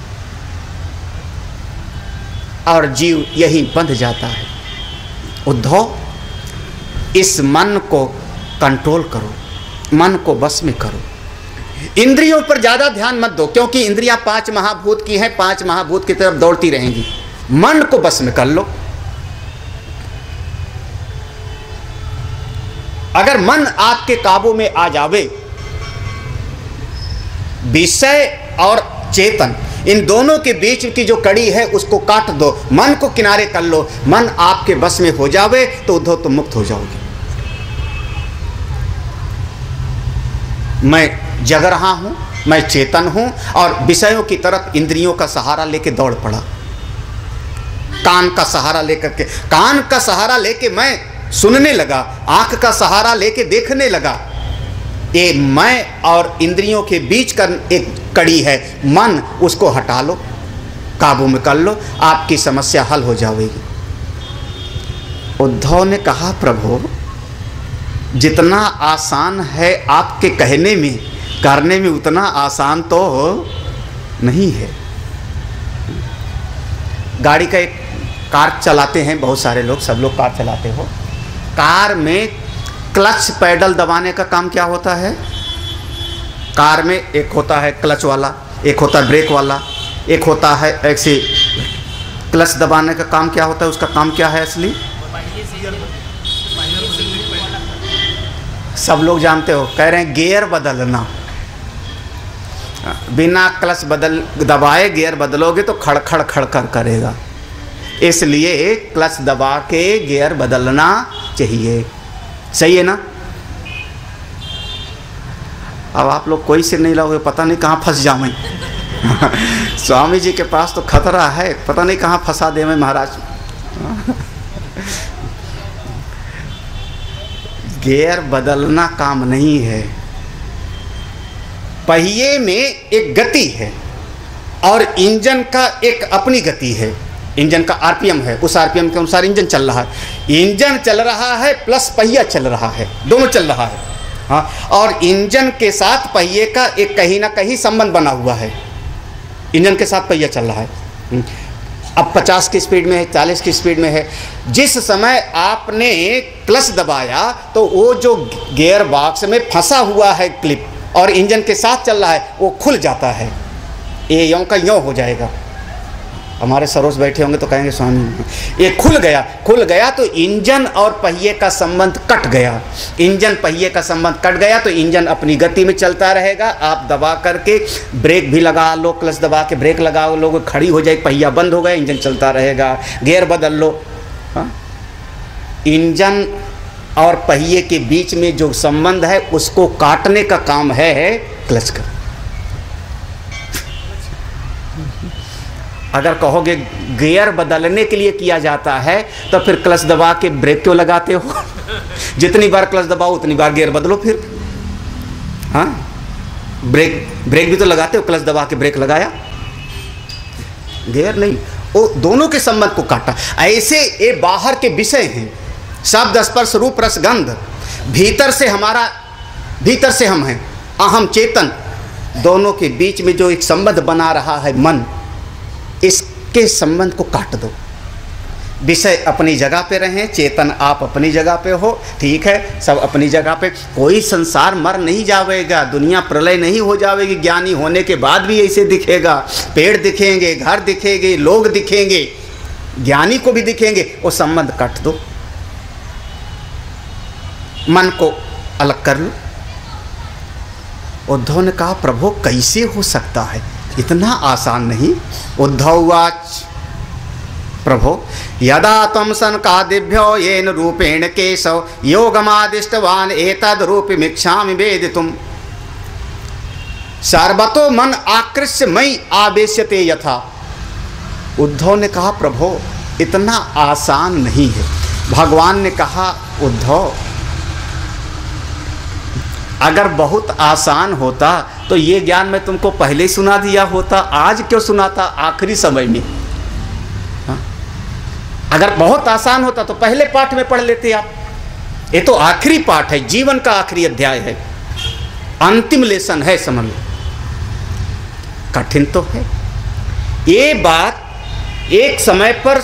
Speaker 2: और जीव यही बंध जाता है। उद्धव, इस मन को कंट्रोल करो, मन को बस में करो। इंद्रियों पर ज़्यादा ध्यान मत दो, क्योंकि इंद्रियां 5 महाभूत की हैं, 5 महाभूत की तरफ दौड़ती रहेंगी। मन को बस में कर लो। अगर मन आपके काबू में आ जावे, विषय और चेतन इन दोनों के बीच की जो कड़ी है उसको काट दो, मन को किनारे कर लो, मन आपके बस में हो जावे तो उद्धव तुम मुक्त हो जाओगे। मैं जग रहा हूं, मैं चेतन हूं, और विषयों की तरफ इंद्रियों का सहारा लेके दौड़ पड़ा। कान का सहारा लेकर के, कान का सहारा लेके मैं सुनने लगा, आंख का सहारा लेके देखने लगा। ये मैं और इंद्रियों के बीच का एक कड़ी है, मन, उसको हटा लो, काबू में कर लो, आपकी समस्या हल हो जाएगी। उद्धव ने कहा प्रभु, जितना आसान है आपके कहने में, करने में उतना आसान तो नहीं है। गाड़ी का एक कार चलाते हैं बहुत सारे लोग, सब लोग कार चलाते हो। कार में क्लच पैडल दबाने का काम क्या होता है? कार में एक होता है क्लच वाला, एक होता है ब्रेक वाला, एक होता है ऐसे। क्लच दबाने का काम क्या होता है? उसका काम क्या है असली? सब लोग जानते हो, कह रहे हैं गियर बदलना। बिना क्लच दबाए गियर बदलोगे तो खड़खड़ खड़खड़ करेगा। इसलिए क्लच दबा के गियर बदलना चाहिए। सही है ना? अब आप लोग कोई सिर नहीं लाओगे, पता नहीं कहाँ फंस जाऊँ। स्वामी जी के पास तो खतरा है, पता नहीं कहाँ फंसा दे मैं महाराज। गियर बदलना काम नहीं है। पहिए में एक गति है और इंजन का एक अपनी गति है। इंजन का आरपीएम है, उस आरपीएम के अनुसार इंजन चल रहा है। इंजन चल रहा है प्लस पहिया चल रहा है, दोनों चल रहा है। हाँ, और इंजन के साथ पहिए का एक कहीं ना कहीं संबंध बना हुआ है। इंजन के साथ पहिया चल रहा है। अब 50 की स्पीड में है, 40 की स्पीड में है। जिस समय आपने क्लच दबाया तो वो जो गियर बॉक्स में फंसा हुआ है क्लिप और इंजन के साथ चल रहा है, वो खुल जाता है। ये यों का यों हो जाएगा। हमारे सरोस बैठे होंगे तो कहेंगे स्वामी ये खुल गया तो इंजन और पहिए का संबंध कट गया। इंजन पहिए का संबंध कट गया तो इंजन अपनी गति में चलता रहेगा। आप दबा करके ब्रेक भी लगा लो, क्लच दबा के ब्रेक लगाओ, लोग खड़ी हो जाएगी, पहिया बंद हो गया, इंजन चलता रहेगा। गियर बदल लो। हाँ? इंजन और पहिए के बीच में जो संबंध है उसको काटने का काम है क्लच का। अगर कहोगे गियर बदलने के लिए किया जाता है तो फिर क्लच दबा के ब्रेक क्यों लगाते हो? जितनी बार क्लच दबाओ उतनी बार गियर बदलो फिर। हाँ, ब्रेक भी तो लगाते हो, क्लच दबा के ब्रेक लगाया, गियर नहीं। वो दोनों के संबंध को काटा। ऐसे ये बाहर के विषय हैं, शब्द स्पर्श रूप रस गंध। भीतर से हम हैं, अहम चेतन, दोनों के बीच में जो एक संबंध बना रहा है मन, इसके संबंध को काट दो। विषय अपनी जगह पे रहें, चेतन आप अपनी जगह पे हो, ठीक है, सब अपनी जगह पे। कोई संसार मर नहीं जाएगा, दुनिया प्रलय नहीं हो जाएगी। ज्ञानी होने के बाद भी ऐसे दिखेगा, पेड़ दिखेंगे, घर दिखेंगे, लोग दिखेंगे, ज्ञानी को भी दिखेंगे। वो संबंध काट दो, मन को अलग कर लो। उद्धव ने कहा प्रभु कैसे हो सकता है, इतना आसान नहीं। उद्धववाच प्रभो यदा तम सनकादिभ्यो येन रूपेण केशव योगमादिष्टवान एतद् रूपमिच्छामि वेदितुम् सर्वतो मन आकृष्य मयि आवेश्यते यथा। उद्धव ने कहा प्रभो इतना आसान नहीं है। भगवान ने कहा उद्धव अगर बहुत आसान होता तो ये ज्ञान मैं तुमको पहले ही सुना दिया होता, आज क्यों सुनाता आखिरी समय में? हाँ? अगर बहुत आसान होता तो पहले पाठ में पढ़ लेते आप। ये तो आखिरी पाठ है, जीवन का आखिरी अध्याय है, अंतिम लेसन है, समझ लो। कठिन तो है। ये बात एक समय पर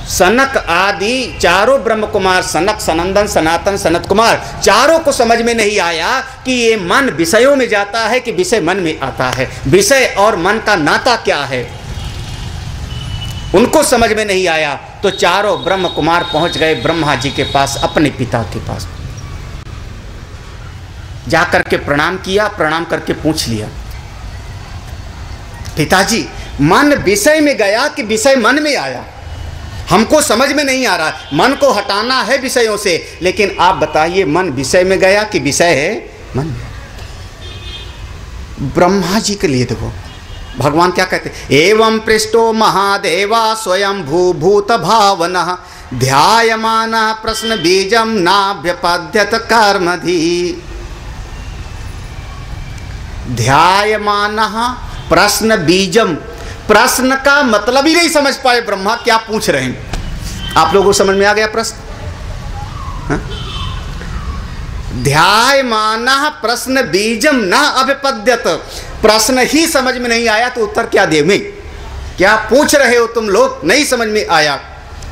Speaker 2: सनक आदि चारों ब्रह्म कुमार, सनक, सनंदन, सनातन, सनत कुमार, चारों को समझ में नहीं आया कि ये मन विषयों में जाता है कि विषय मन में आता है। विषय और मन का नाता क्या है उनको समझ में नहीं आया। तो चारों ब्रह्म कुमार पहुंच गए ब्रह्मा जी के पास, अपने पिता के पास। जाकर के प्रणाम किया, प्रणाम करके पूछ लिया पिताजी मन विषय में गया कि विषय मन में आया? हमको समझ में नहीं आ रहा। मन को हटाना है विषयों से, लेकिन आप बताइए मन विषय में गया कि विषय है मन में? ब्रह्मा जी के लिए देखो भगवान क्या कहते हैं, एवं पृष्ठो महादेवा स्वयं भूभूत भावनः ध्यायमानः प्रश्न बीजम नाभ्यपद्यत कर्मधि। ध्यायमानः प्रश्न बीजम, प्रश्न का मतलब ही नहीं समझ पाए ब्रह्मा क्या पूछ रहे हैं। आप लोगों को समझ में आ गया प्रश्न? ध्यायमानः प्रश्न बीजम न अभिपद्यत। प्रश्न ही समझ में नहीं आया तो उत्तर क्या दे? में क्या पूछ रहे हो तुम लोग, नहीं समझ में आया।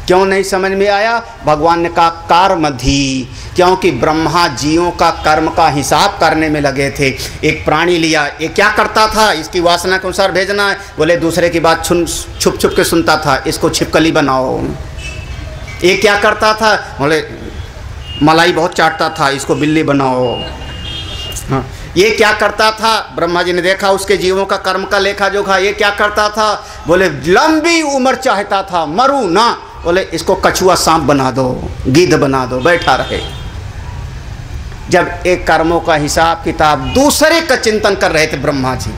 Speaker 2: क्यों नहीं समझ में आया? भगवान ने कहा कर्मधि, क्योंकि ब्रह्मा जीवों का कर्म का हिसाब करने में लगे थे। एक प्राणी लिया, ये क्या करता था, इसकी वासना के अनुसार भेजना है, बोले दूसरे की बात छुप छुप के सुनता था, इसको छिपकली बनाओ। ये क्या करता था, बोले मलाई बहुत चाटता था, इसको बिल्ली बनाओ। हाँ, ये क्या करता था? ब्रह्मा जी ने देखा उसके जीवों का कर्म का लेखा जोखा। ये क्या करता था? बोले लंबी उम्र चाहता था, मरू ना। बोले इसको कछुआ सांप बना दो, गिद्ध बना दो, बैठा रहे। जब एक कर्मों का हिसाब किताब दूसरे का चिंतन कर रहे थे ब्रह्मा जी,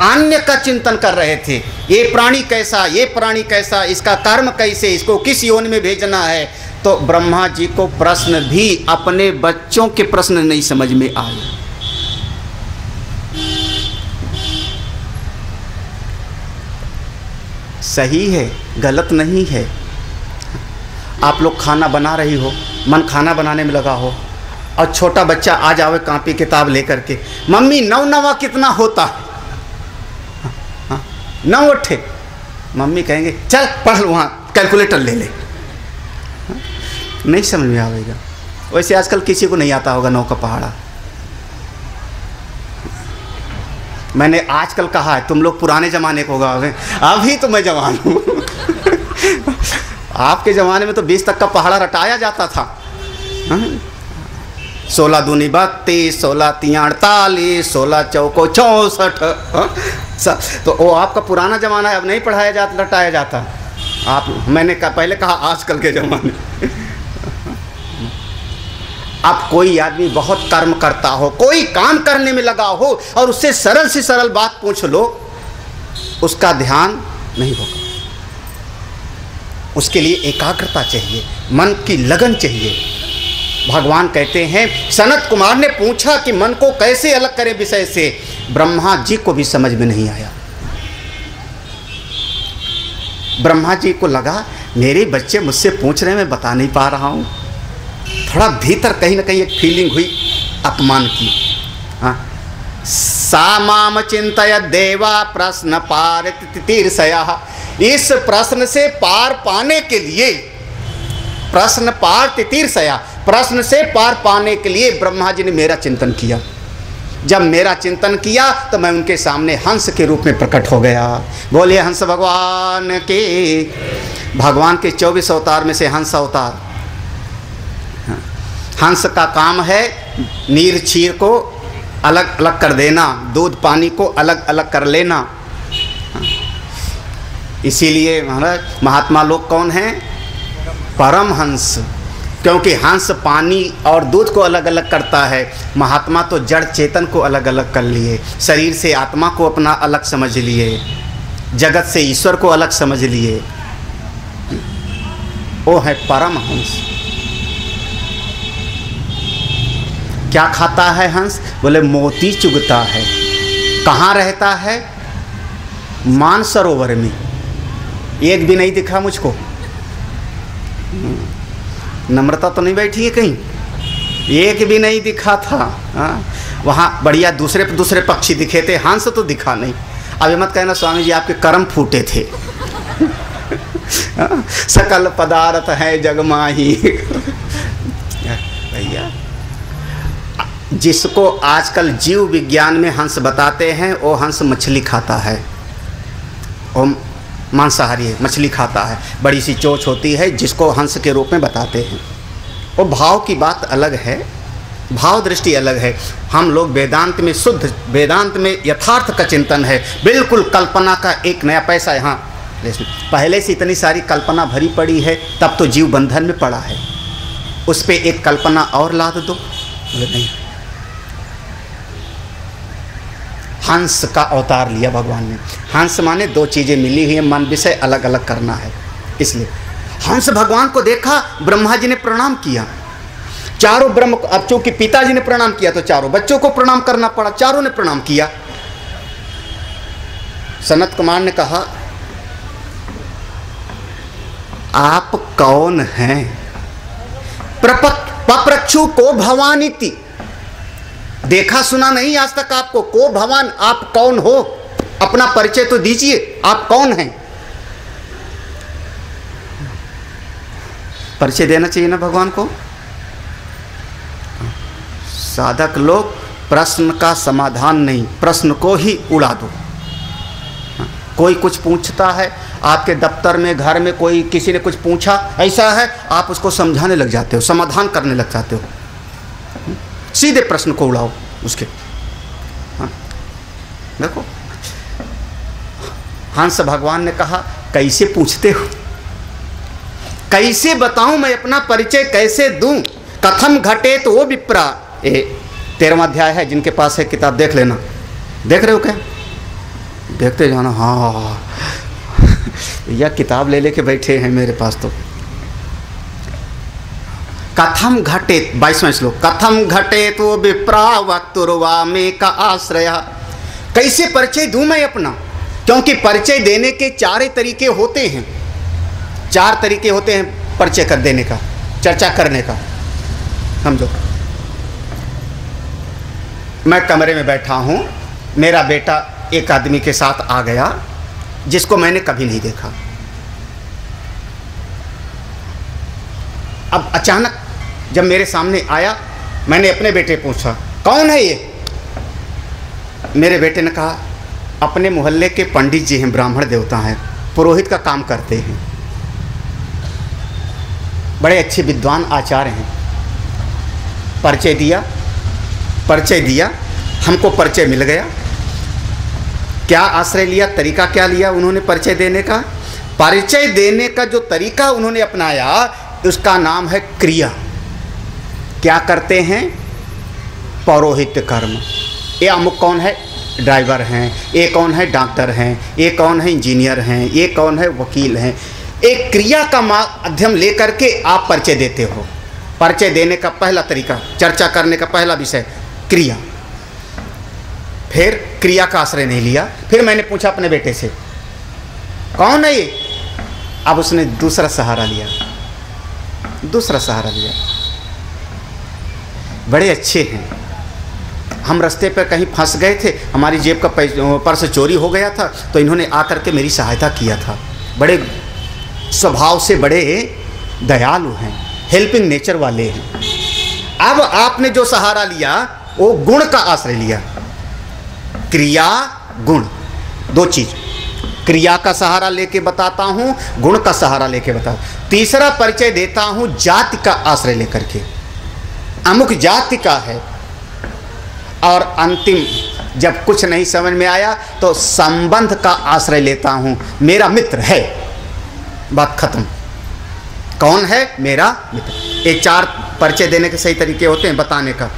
Speaker 2: अन्य का चिंतन कर रहे थे, ये प्राणी कैसा, ये प्राणी कैसा, इसका कर्म कैसे, इसको किस योनि में भेजना है, तो ब्रह्मा जी को प्रश्न भी अपने बच्चों के प्रश्न नहीं समझ में आए। सही है, गलत नहीं है। आप लोग खाना बना रही हो, मन खाना बनाने में लगा हो, और छोटा बच्चा आ जावे कॉपी किताब लेकर के, मम्मी 9 नवा कितना होता? 9 उठे। मम्मी कहेंगे चल पढ़ वहाँ कैलकुलेटर ले ले। नहीं समझ में आएगा। वैसे आजकल किसी को नहीं आता होगा 9 का पहाड़ा। मैंने आजकल कहा है, तुम लोग पुराने ज़माने को होगा, अभी तो मैं जवान हूँ। आपके ज़माने में तो 20 तक का पहाड़ा रटाया जाता था। 16 दूनी 32, 16 तीन 48, 16 चौको 64। तो वो आपका पुराना ज़माना है, अब नहीं पढ़ाया जाता, रटाया जाता। मैंने पहले कहा आजकल के ज़माने। अब कोई आदमी बहुत कर्म करता हो, कोई काम करने में लगा हो, और उससे सरल से सरल बात पूछ लो, उसका ध्यान नहीं होगा। उसके लिए एकाग्रता चाहिए, मन की लगन चाहिए। भगवान कहते हैं, सनत कुमार ने पूछा कि मन को कैसे अलग करें विषय से, ब्रह्मा जी को भी समझ में नहीं आया। ब्रह्मा जी को लगा मेरे बच्चे मुझसे पूछ रहे हैं, मैं बता नहीं पा रहा हूँ। थोड़ा भीतर कहीं ना कहीं एक फीलिंग हुई अपमान की। हाँ, सा माम चिंतय देवा प्रश्न पार तीर्षया। इस प्रश्न से पार पाने के लिए, प्रश्न पार तीर्षया, प्रश्न से पार पाने के लिए ब्रह्मा जी ने मेरा चिंतन किया। जब मेरा चिंतन किया तो मैं उनके सामने हंस के रूप में प्रकट हो गया। बोलिए हंस भगवान के। भगवान के 24 अवतार में से हंस अवतार। हंस का काम है नीर क्षीर को अलग अलग कर देना, दूध पानी को अलग अलग कर लेना। इसीलिए महात्मा लोग कौन हैं? परम हंस। क्योंकि हंस पानी और दूध को अलग अलग करता है, महात्मा तो जड़ चेतन को अलग अलग कर लिए, शरीर से आत्मा को अपना अलग समझ लिए, जगत से ईश्वर को अलग समझ लिए। वो है परम हंस। क्या खाता है हंस? बोले मोती चुगता है। कहाँ रहता है? मानसरोवर में। एक भी नहीं दिखा मुझको। नम्रता तो नहीं बैठी है कहीं? एक भी नहीं दिखा था। वहाँ बढ़िया दूसरे पक्षी दिखे थे, हंस तो दिखा नहीं। अभी मत कहना स्वामी जी आपके कर्म फूटे थे। सकल पदार्थ है जगमाही। भैया, जिसको आजकल जीव विज्ञान में हंस बताते हैं, वो हंस मछली खाता है, वो मांसाहारी है, मछली खाता है। बड़ी सी चोंच होती है जिसको हंस के रूप में बताते हैं। वो भाव की बात अलग है, भाव दृष्टि अलग है। हम लोग वेदांत में, शुद्ध वेदांत में यथार्थ का चिंतन है। बिल्कुल कल्पना का एक नया पैसा यहाँ पहले से इतनी सारी कल्पना भरी पड़ी है, तब तो जीव बंधन में पड़ा है। उस पर एक कल्पना और लाद दो, नहीं। हंस का अवतार लिया भगवान ने। हंस माने 2 चीज़ें मिली हुई है, मन विषय अलग अलग करना है। इसलिए हंस भगवान को देखा, ब्रह्मा जी ने प्रणाम किया। चारों ब्रह्म, अब चूंकि पिताजी ने प्रणाम किया तो चारों बच्चों को प्रणाम करना पड़ा, चारों ने प्रणाम किया। सनत कुमार ने कहा आप कौन हैं? पप्रक्षु को भवानीति। देखा सुना नहीं आज तक आपको। को भगवान, आप कौन हो? अपना परिचय तो दीजिए, आप कौन हैं? परिचय देना चाहिए ना भगवान को। साधक लोग प्रश्न का समाधान नहीं, प्रश्न को ही उड़ा दो। कोई कुछ पूछता है आपके दफ्तर में, घर में, कोई किसी ने कुछ पूछा, ऐसा है, आप उसको समझाने लग जाते हो, समाधान करने लग जाते हो। सीधे प्रश्न को उड़ाओ उसके। देखो हंस भगवान ने कहा कैसे पूछते हो, कैसे बताऊं मैं अपना परिचय कैसे दूं, कथम घटे तो वो विप्रा। 13वां अध्याय है, जिनके पास है किताब देख लेना। देख रहे हो क्या? देखते जाना। हाँ यह किताब ले लेके बैठे हैं मेरे पास। तो कथम घटे 22वां श्लोक, कथम घटे तो विप्रा वक्तुर्वा में का आश्रय। कैसे परिचय दूं मैं अपना, क्योंकि परिचय देने के 4 तरीके होते हैं। 4 तरीके होते हैं परिचय कर देने का, चर्चा करने का। समझो, मैं कमरे में बैठा हूं, मेरा बेटा एक आदमी के साथ आ गया जिसको मैंने कभी नहीं देखा। अब अचानक जब मेरे सामने आया, मैंने अपने बेटे पूछा कौन है ये? मेरे बेटे ने कहा अपने मोहल्ले के पंडित जी हैं, ब्राह्मण देवता हैं, पुरोहित का काम करते हैं, बड़े अच्छे विद्वान आचार्य हैं। परिचय दिया, हमको परिचय मिल गया। क्या आश्रय लिया, तरीका क्या लिया उन्होंने परिचय देने का? परिचय देने का जो तरीका उन्होंने अपनाया उसका नाम है क्रिया। क्या करते हैं? पौरोहित्य कर्म। ये अमुक कौन है? ड्राइवर हैं। ये कौन है? डॉक्टर हैं। ये कौन है? इंजीनियर हैं। ये कौन है? वकील हैं। एक क्रिया का माध्यम लेकर के आप परिचय देते हो। परिचय देने का पहला तरीका, चर्चा करने का पहला विषय क्रिया। फिर क्रिया का आश्रय नहीं लिया, फिर मैंने पूछा अपने बेटे से कौन है ये? अब उसने दूसरा सहारा लिया। बड़े अच्छे हैं। हम रास्ते पर कहीं फंस गए थे, हमारी जेब का पर्स चोरी हो गया था, तो इन्होंने आकर के मेरी सहायता किया था। बड़े स्वभाव से बड़े दयालु हैं, हेल्पिंग नेचर वाले हैं। अब आपने जो सहारा लिया वो गुण का आश्रय लिया। क्रिया गुण, 2 चीज। क्रिया का सहारा लेके बताता हूं, गुण का सहारा लेके बताता हूं। तीसरा परिचय देता हूं जाति का आश्रय लेकर के, अमुक जाति का है। और अंतिम जब कुछ नहीं समझ में आया तो संबंध का आश्रय लेता हूं, मेरा मित्र है। बात खत्म। कौन है? मेरा मित्र। ये 4 परिचय देने के सही तरीके होते हैं बताने का।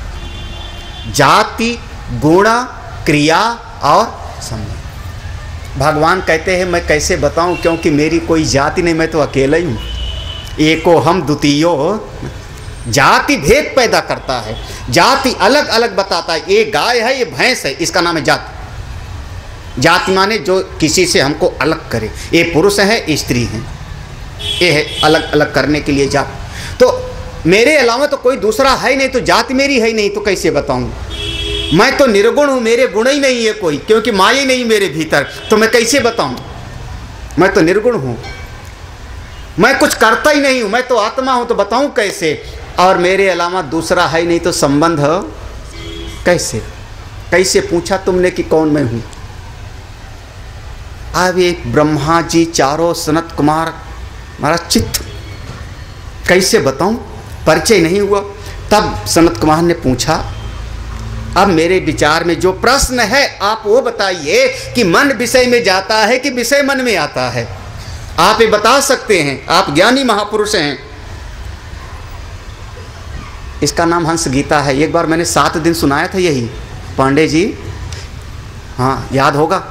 Speaker 2: जाति, गुण, क्रिया और संबंध। भगवान कहते हैं मैं कैसे बताऊं, क्योंकि मेरी कोई जाति नहीं, मैं तो अकेला ही हूं। एको हम द्वितीयो। जाति भेद पैदा करता है, जाति अलग अलग बताता है। ये गाय है, ये भैंस है, इसका नाम है जाति। जाति माने जो किसी से हमको अलग करे। ये पुरुष है, ये स्त्री है, ये है अलग अलग करने के लिए जाति। तो मेरे अलावा तो कोई दूसरा है नहीं, तो जाति मेरी है नहीं, तो कैसे बताऊं? मैं तो निर्गुण हूं, मेरे गुण ही नहीं है कोई, क्योंकि माया ही नहीं मेरे भीतर, तो मैं कैसे बताऊं? मैं तो निर्गुण हूं, मैं कुछ करता ही नहीं हूं, मैं तो आत्मा हूं, तो बताऊं कैसे? और मेरे अलावा दूसरा है नहीं, तो संबंध कैसे? कैसे पूछा तुमने कि कौन मैं हूं? अब ये ब्रह्मा जी चारों, सनत कुमार, हमारा चित्त, कैसे बताऊं? परिचय नहीं हुआ। तब सनत कुमार ने पूछा अब मेरे विचार में जो प्रश्न है आप वो बताइए कि मन विषय में जाता है कि विषय मन में आता है? आप ये बता सकते हैं, आप ज्ञानी महापुरुष हैं। इसका नाम हंस गीता है। एक बार मैंने 7 दिन सुनाया था यही, पांडे जी, हाँ याद होगा,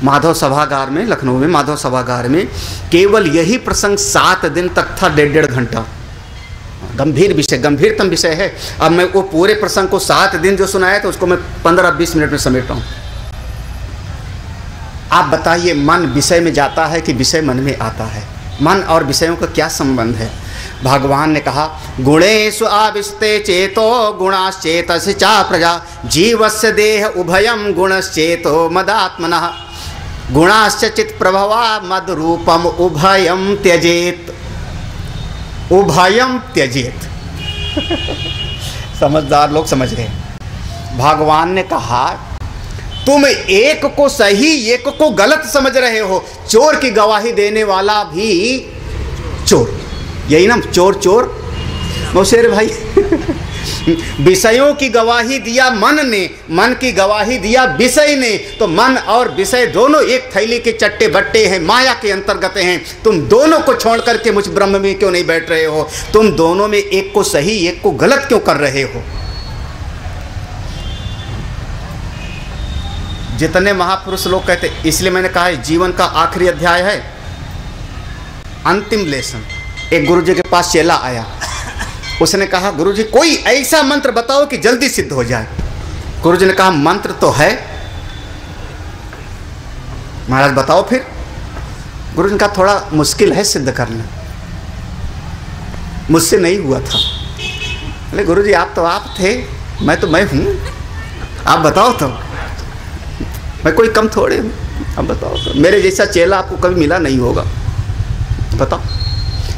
Speaker 2: माधव सभागार में, लखनऊ में माधव सभागार में केवल यही प्रसंग 7 दिन तक था, 1.5 घंटा। गंभीर विषय, गंभीरतम विषय है। अब मैं वो पूरे प्रसंग को 7 दिन जो सुनाया था उसको मैं 15-20 मिनट में समेटा हूँ। आप बताइए, मन विषय में जाता है कि विषय मन में आता है? मन और विषयों का क्या संबंध है? भगवान ने कहा गुणेषु आविष्टे चेतो गुणाश्चेतस चा प्रजा जीवस्य देह उभयम गुणश्चेतो मदात्मनः गुणाश्च चित् प्रभवा मद रूपम उभयम त्यजेत। उभयम त्यजेत समझदार लोग समझ गए। भगवान ने कहा तुम एक को सही एक को गलत समझ रहे हो। चोर की गवाही देने वाला भी चोर, यही ना, चोर चोर मौसेर भाई विषयों की गवाही दिया मन ने, मन की गवाही दिया विषय ने। तो मन और विषय दोनों एक थैली के चट्टे बट्टे हैं, माया के अंतर्गत हैं। तुम दोनों को छोड़ करके मुझ ब्रह्म में क्यों नहीं बैठ रहे हो? तुम दोनों में एक को सही एक को गलत क्यों कर रहे हो? जितने महापुरुष लोग कहते, इसलिए मैंने कहा है जीवन का आखिरी अध्याय है, अंतिम लेसन। एक गुरुजी के पास चेला आया, उसने कहा गुरुजी कोई ऐसा मंत्र बताओ कि जल्दी सिद्ध हो जाए। गुरुजी ने कहा मंत्र तो है। महाराज बताओ फिर। गुरुजी ने कहा थोड़ा मुश्किल है सिद्ध करना, मुझसे नहीं हुआ था। अरे गुरुजी आप तो आप थे, मैं तो मैं हूँ, आप बताओ तो, मैं कोई कम थोड़े हूँ, अब बताओ तो। मेरे जैसा चेला आपको कभी मिला नहीं होगा, बताओ।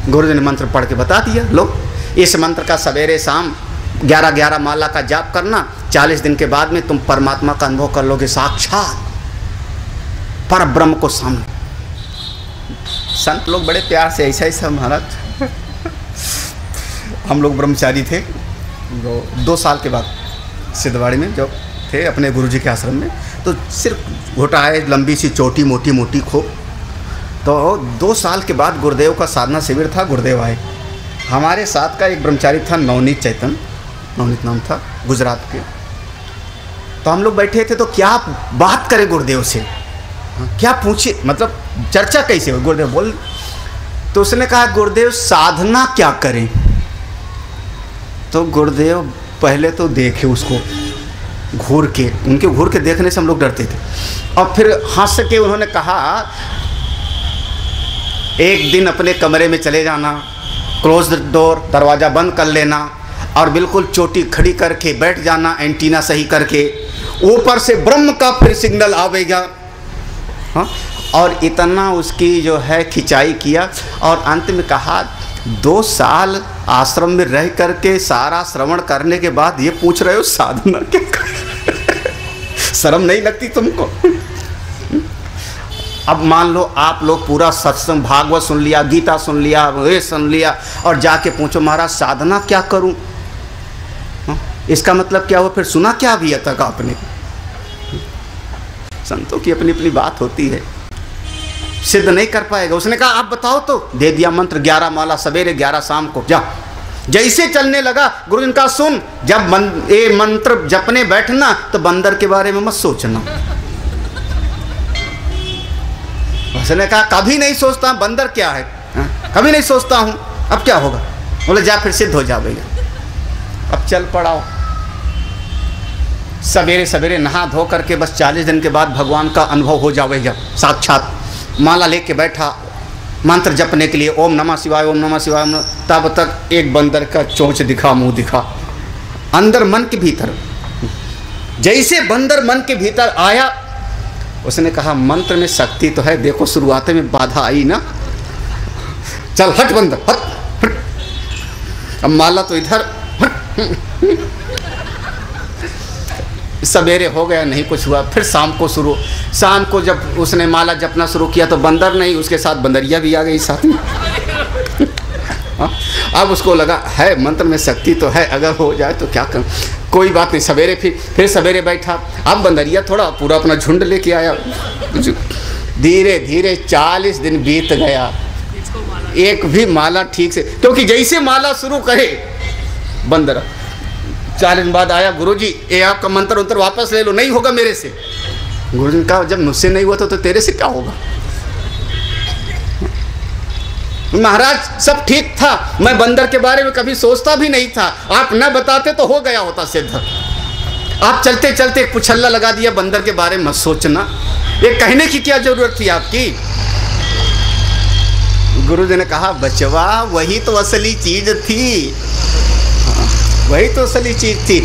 Speaker 2: गुरुजी ने मंत्र पढ़ के बता दिया। लो इस मंत्र का सवेरे शाम 11-11 माला का जाप करना, 40 दिन के बाद में तुम परमात्मा का अनुभव कर लोगे, साक्षात पर ब्रह्म को सामने। संत लोग बड़े प्यार से ऐसा ऐसा, महाराज हम लोग ब्रह्मचारी थे, 2 साल के बाद सिद्धवाड़ी में जब थे अपने गुरुजी के आश्रम में, तो सिर्फ घोटा है, लंबी सी चोटी, मोटी मोटी खोप। तो 2 साल के बाद गुरुदेव का साधना शिविर था, गुरुदेव आए। हमारे साथ का एक ब्रह्मचारी था नवनीत चैतन, नवनीत नाम था, गुजरात के। तो हम लोग बैठे थे, तो क्या बात करें गुरुदेव से, क्या पूछे, मतलब चर्चा कैसे हो। गुरुदेव बोल, तो उसने कहा गुरुदेव साधना क्या करें। तो गुरुदेव पहले तो देखे उसको घूर के, उनके घूर के देखने से हम लोग डरते थे, और फिर हंस के उन्होंने कहा एक दिन अपने कमरे में चले जाना, क्लोज द डोर, दरवाज़ा बंद कर लेना, और बिल्कुल चोटी खड़ी करके बैठ जाना, एंटीना सही करके, ऊपर से ब्रह्म का फिर सिग्नल आवेगा। हाँ, और इतना उसकी जो है खिंचाई किया, और अंत में कहा 2 साल आश्रम में रह करके सारा श्रवण करने के बाद ये पूछ रहे हो साधना क्या कर? शर्म नहीं लगती तुमको? अब मान लो आप लोग पूरा सत्संग भागवत सुन लिया, गीता सुन लिया, ये सुन लिया, और जाके पूछो महाराज साधना क्या करूं? इसका मतलब क्या हुआ? फिर सुना क्या अभी तक आपने? संतों की अपनी अपनी बात होती है, सिद्ध नहीं कर पाएगा। उसने कहा आप बताओ तो। दे दिया मंत्र, 11 माला सवेरे 11 शाम को, जा। जैसे चलने लगा गुरु जी का सुन, जब ये मंत्र जपने बैठना तो बंदर के बारे में मत सोचना। उसने कहा कभी नहीं सोचता, बंदर क्या है, कभी नहीं सोचता हूँ, अब क्या होगा? बोले जा फिर सिद्ध हो जाएगा। अब चल पड़ाओ, सवेरे सवेरे नहा धो करके बस 40 दिन के बाद भगवान का अनुभव हो जाएगा साक्षात। माला लेके बैठा मंत्र जपने के लिए, ओम नमः शिवाय, ओम नमः शिवाय। तब तक एक बंदर का चोंच दिखा, मुंह दिखा, अंदर मन के भीतर। जैसे बंदर मन के भीतर आया, उसने कहा मंत्र में शक्ति तो है, देखो शुरुआत में बाधा आई ना, चल हट बंदर हट, हट। अब माला तो इधर, सवेरे हो गया, नहीं कुछ हुआ। फिर शाम को जब उसने माला जपना शुरू किया तो बंदर नहीं, उसके साथ बंदरिया भी आ गई साथ में। अब उसको लगा है मंत्र में शक्ति तो है, अगर हो जाए तो क्या कर, कोई बात नहीं। सवेरे फिर सवेरे बैठा, अब बंदरिया थोड़ा पूरा अपना झुंड लेके आया। धीरे धीरे 40 दिन बीत गया, एक भी माला ठीक से, क्योंकि जैसे माला शुरू करे बंदर 40 दिन बाद आया, गुरुजी ये आपका मंत्र उतर वापस ले लो, नहीं होगा मेरे से। गुरुजी ने कहा जब मुझसे नहीं हुआ तो तेरे से क्या होगा? महाराज सब ठीक था, मैं बंदर के बारे में कभी सोचता भी नहीं था, आप न बताते तो हो गया होता सिद्ध। आप चलते चलते एक पुछल्ला लगा दिया, बंदर के बारे में मत सोचना। ये कहने की क्या जरूरत थी आपकी? गुरुजी ने कहा बचवा वही तो असली चीज थी, वही तो असली चीज थी।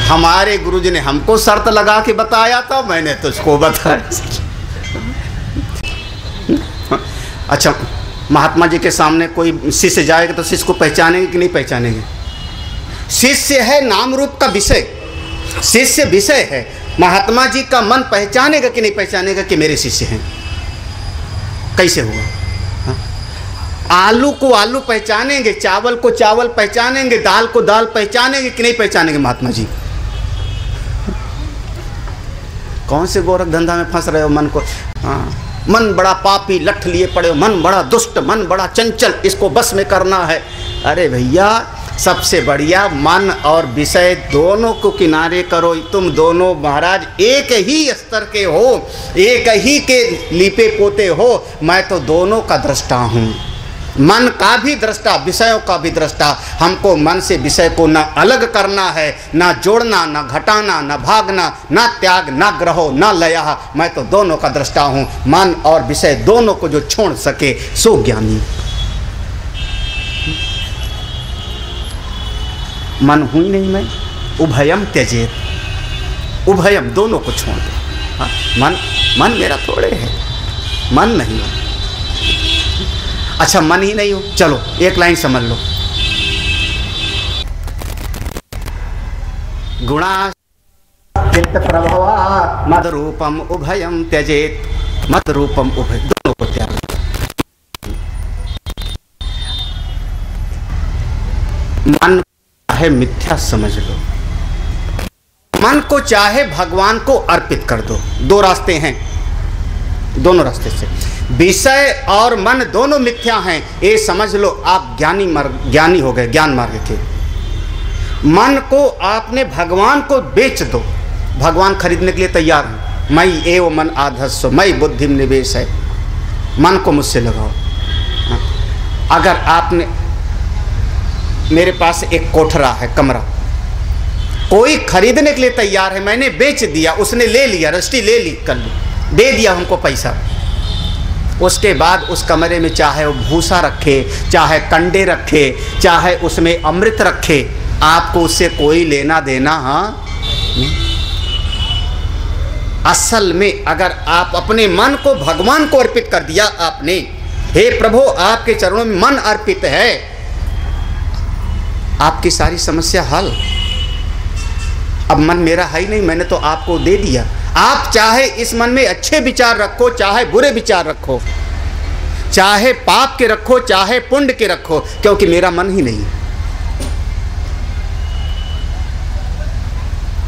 Speaker 2: हमारे गुरुजी ने हमको शर्त लगा के बताया था, मैंने तुझको बताया। अच्छा, महात्मा जी के सामने कोई शिष्य जाएगा तो शिष्य को पहचानेंगे कि नहीं पहचानेंगे? शिष्य है नाम रूप का विषय, शिष्य विषय है। महात्मा जी का मन पहचानेगा कि नहीं पहचानेगा कि मेरे शिष्य हैं? कैसे होगा? आलू को आलू पहचानेंगे, चावल को चावल पहचानेंगे, दाल को दाल पहचानेंगे कि नहीं पहचानेंगे महात्मा जी? कौन से गोरख धंधा में फंस रहे हो मन को? हाँ, मन बड़ा पापी लठ लिए पड़े हो, मन बड़ा दुष्ट, मन बड़ा चंचल, इसको बस में करना है। अरे भैया, सबसे बढ़िया मन और विषय दोनों को किनारे करो। तुम दोनों महाराज एक ही स्तर के हो, एक ही के लीपे पोते हो। मैं तो दोनों का दृष्टा हूँ, मन का भी दृष्टा, विषयों का भी दृष्टा। हमको मन से विषय को ना अलग करना है, ना जोड़ना, ना घटाना, ना भागना, ना त्याग, ना ग्रहो, ना लया। मैं तो दोनों का दृष्टा हूँ। मन और विषय दोनों को जो छोड़ सके सो ज्ञानी। मन हुई नहीं मैं, उभयम त्यजेत, उभयम दोनों को छोड़ दो। हाँ, मन मेरा थोड़े है, मन नहीं हो। अच्छा, मन ही नहीं हो, चलो एक लाइन समझ लो। गुणा चित्त प्रभवा मद रूपम उभयम त्यजेत, मद रूपम उभय, दोनों को त्याग। मन चाहे मिथ्या समझ लो, मन को चाहे भगवान को अर्पित कर दो। दो रास्ते हैं, दोनों रास्ते से विषय और मन दोनों मिथ्या हैं, ये समझ लो। आप ज्ञानी हो गए, ज्ञान मार्ग के। मन को आपने भगवान को बेच दो, भगवान खरीदने के लिए तैयार है। मई एव मन आधस्व मई बुद्धि निवेश है, मन को मुझसे लगाओ। अगर आपने, मेरे पास एक कोठरा है, कमरा, कोई खरीदने के लिए तैयार है, मैंने बेच दिया, उसने ले लिया, रजिस्ट्री ले ली, कर ली, दे दिया हमको पैसा। उसके बाद उस कमरे में चाहे वो भूसा रखे, चाहे कंडे रखे, चाहे उसमें अमृत रखे, आपको उससे कोई लेना देना हाँ। असल में अगर आप अपने मन को भगवान को अर्पित कर दिया आपने, हे प्रभु आपके चरणों में मन अर्पित है, आपकी सारी समस्या हल। अब मन मेरा है ही नहीं, मैंने तो आपको दे दिया। आप चाहे इस मन में अच्छे विचार रखो, चाहे बुरे विचार रखो, चाहे पाप के रखो, चाहे पुण्य के रखो, क्योंकि मेरा मन ही नहीं।